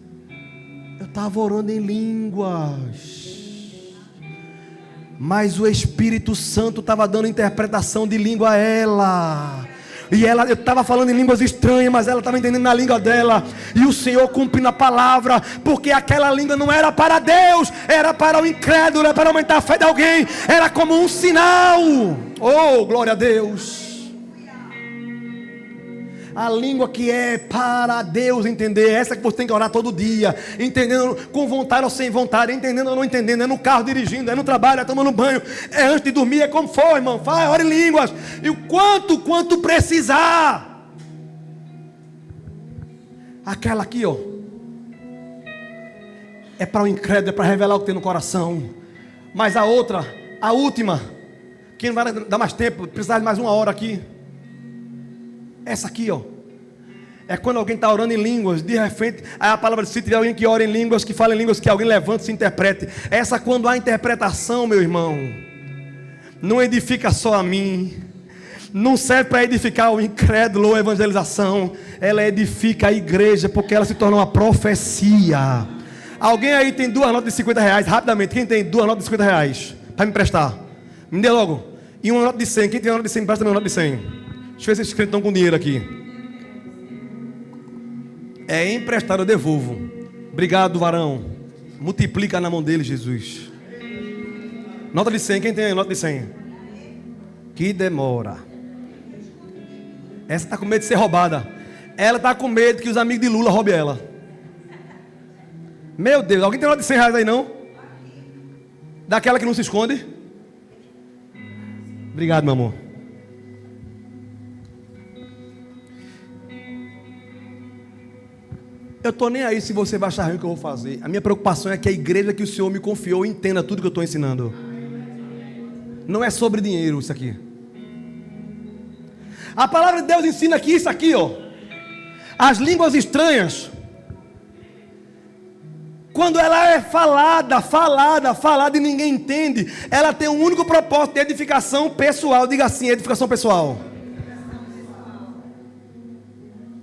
Eu estava orando em línguas, mas o Espírito Santo estava dando interpretação de língua a ela. E eu estava falando em línguas estranhas, mas ela estava entendendo na língua dela. E o Senhor cumprindo a palavra, porque aquela língua não era para Deus, era para o incrédulo, era para aumentar a fé de alguém, era como um sinal. Oh, glória a Deus. A língua que é para Deus entender, essa que você tem que orar todo dia, entendendo com vontade ou sem vontade, entendendo ou não entendendo, é no carro dirigindo, é no trabalho, é tomando banho, é antes de dormir, é como for, irmão, vai, ora em línguas, e o quanto precisar. Aquela aqui, ó, é para o incrédulo, é para revelar o que tem no coração, mas a outra, a última, que não vai dar mais tempo, precisar de mais uma hora aqui. Essa aqui, ó, é quando alguém está orando em línguas, de repente, aí a palavra diz, se tiver alguém que ora em línguas, que fala em línguas, que alguém levante e se interprete. Essa quando há interpretação, meu irmão, não edifica só a mim, não serve para edificar o incrédulo ou a evangelização, ela edifica a igreja, porque ela se torna uma profecia. Alguém aí tem 2 notas de 50 reais, rapidamente, quem tem 2 notas de 50 reais, para me emprestar? Me dê logo. E uma nota de 100, quem tem uma nota de 100, me presta uma nota de 100. Deixa eu ver se esses crentes estão com dinheiro aqui. É emprestado, eu devolvo. Obrigado, varão. Multiplica na mão dele, Jesus. Nota de 100, quem tem aí? Nota de 100. Que demora. Essa está com medo de ser roubada. Ela está com medo que os amigos de Lula roubem ela. Meu Deus, alguém tem nota de 100 reais aí não? Daquela que não se esconde? Obrigado, meu amor. Eu estou nem aí se você vai achar ruim o que eu vou fazer. A minha preocupação é que a igreja que o Senhor me confiou entenda tudo que eu estou ensinando. Não é sobre dinheiro isso aqui. A palavra de Deus ensina aqui isso aqui, ó. As línguas estranhas, quando ela é falada e ninguém entende, ela tem um único propósito de edificação pessoal. Diga assim, edificação pessoal.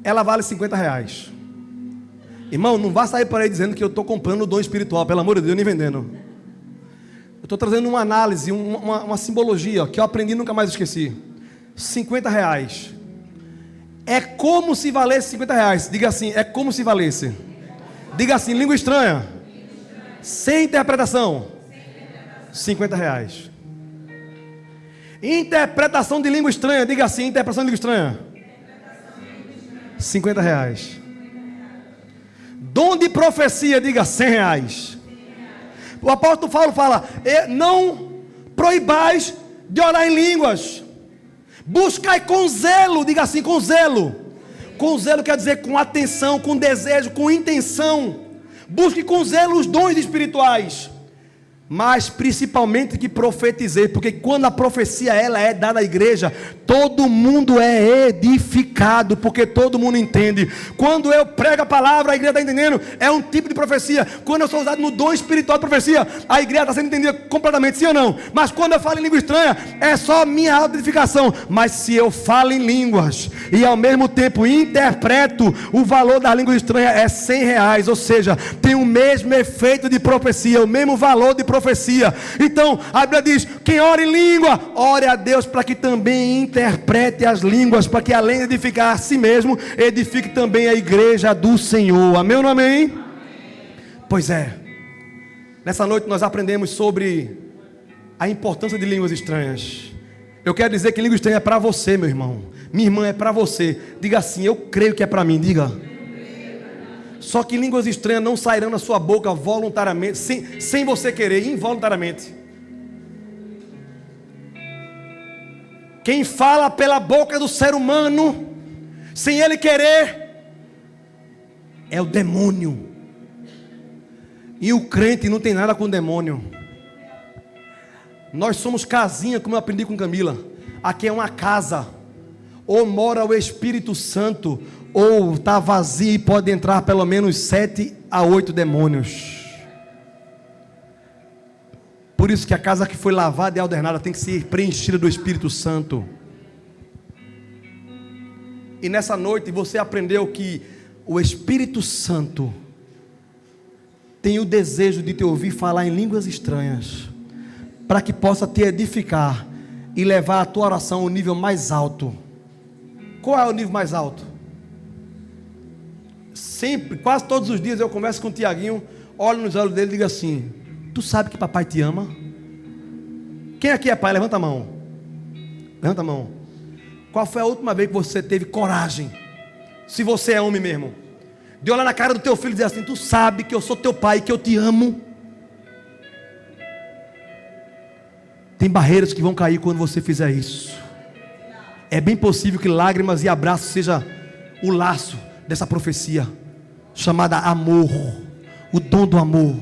Ela vale 50 reais. Irmão, não vá sair por aí dizendo que eu estou comprando o dom espiritual, pelo amor de Deus, nem vendendo. Eu estou trazendo uma análise, uma simbologia, ó, que eu aprendi e nunca mais esqueci. 50 reais. É como se valesse 50 reais. Diga assim, é como se valesse. Diga assim, língua estranha. Sem interpretação. 50 reais. Interpretação de língua estranha. Diga assim, interpretação de língua estranha. 50 reais. Dom de profecia, diga 100 reais. O apóstolo Paulo fala, não proibais de orar em línguas. Buscai com zelo, diga assim, com zelo. Com zelo quer dizer com atenção, com desejo, com intenção. Busque com zelo os dons espirituais. Mas principalmente que profetizei, porque quando a profecia ela é dada à igreja, todo mundo é edificado, porque todo mundo entende. Quando eu prego a palavra, a igreja está entendendo, é um tipo de profecia. Quando eu sou usado no dom espiritual de profecia, a igreja está sendo entendida completamente, sim ou não? Mas quando eu falo em língua estranha, é só minha auto-edificação. Mas se eu falo em línguas e ao mesmo tempo interpreto, o valor da língua estranha é 100 reais, ou seja, tem o mesmo efeito de profecia, o mesmo valor de profecia. Então a Bíblia diz, quem ora em língua, ore a Deus para que também interprete as línguas, para que além de edificar a si mesmo, edifique também a igreja do Senhor. Amém ou não amém? Amém. Pois é, nessa noite nós aprendemos sobre a importância de línguas estranhas. Eu quero dizer que língua estranha é para você, meu irmão. Minha irmã, é para você. Diga assim: eu creio que é para mim. Diga. Só que línguas estranhas não sairão na sua boca voluntariamente, sem você querer, involuntariamente. Quem fala pela boca do ser humano, sem ele querer, é o demônio. E o crente não tem nada com o demônio. Nós somos casinha, como eu aprendi com Camila. Aqui é uma casa. Ou mora o Espírito Santo, ou está vazio e pode entrar pelo menos 7 a 8 demônios. Por isso que a casa que foi lavada e adornada tem que ser preenchida do Espírito Santo. E nessa noite você aprendeu que o Espírito Santo tem o desejo de te ouvir falar em línguas estranhas, para que possa te edificar e levar a tua oração ao nível mais alto. Qual é o nível mais alto? Sempre, quase todos os dias eu converso com o Tiaguinho, olho nos olhos dele e digo assim: tu sabe que papai te ama? Quem aqui é pai? Levanta a mão. Levanta a mão. Qual foi a última vez que você teve coragem, se você é homem mesmo, de olhar na cara do teu filho e dizer assim: tu sabe que eu sou teu pai, que eu te amo? Tem barreiras que vão cair quando você fizer isso. É bem possível que lágrimas e abraços seja o laço dessa profecia chamada amor, o dom do amor.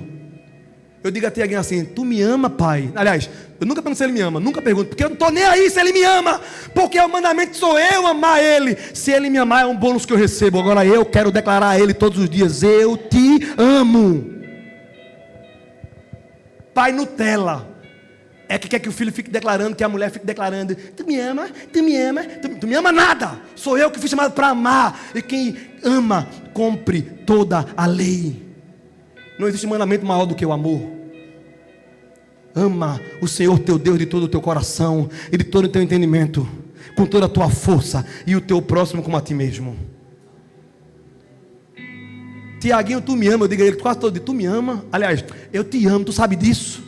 Eu digo até alguém assim: tu me ama, pai? Aliás, eu nunca pergunto se ele me ama, nunca pergunto, porque eu não estou nem aí se ele me ama, porque o mandamento sou eu amar ele. Se ele me amar é um bônus que eu recebo. Agora eu quero declarar a ele todos os dias: eu te amo. Pai Nutella é que quer que o filho fique declarando, que a mulher fique declarando: tu me ama, tu me ama, tu me ama nada. Sou eu que fui chamado para amar. E quem ama, cumpre toda a lei. Não existe mandamento maior do que o amor. Ama o Senhor teu Deus de todo o teu coração e de todo o teu entendimento, com toda a tua força, e o teu próximo como a ti mesmo. Tiaguinho, tu me ama. Eu digo a ele quase todo dia: tu me ama? Aliás, eu te amo, tu sabe disso?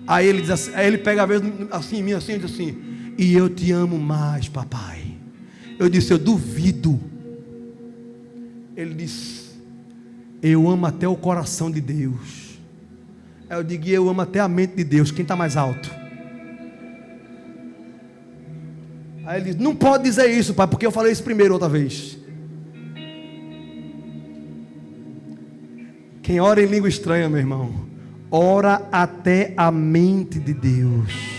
Aí ele diz assim, aí ele pega a vez assim em mim, assim, e diz assim: e eu te amo mais, papai. Eu disse: eu duvido. Ele disse: eu amo até o coração de Deus. Aí eu digo: eu amo até a mente de Deus. Quem está mais alto? Aí ele diz: não pode dizer isso, pai, porque eu falei isso primeiro outra vez. Quem ora em língua estranha, meu irmão, ora até a mente de Deus.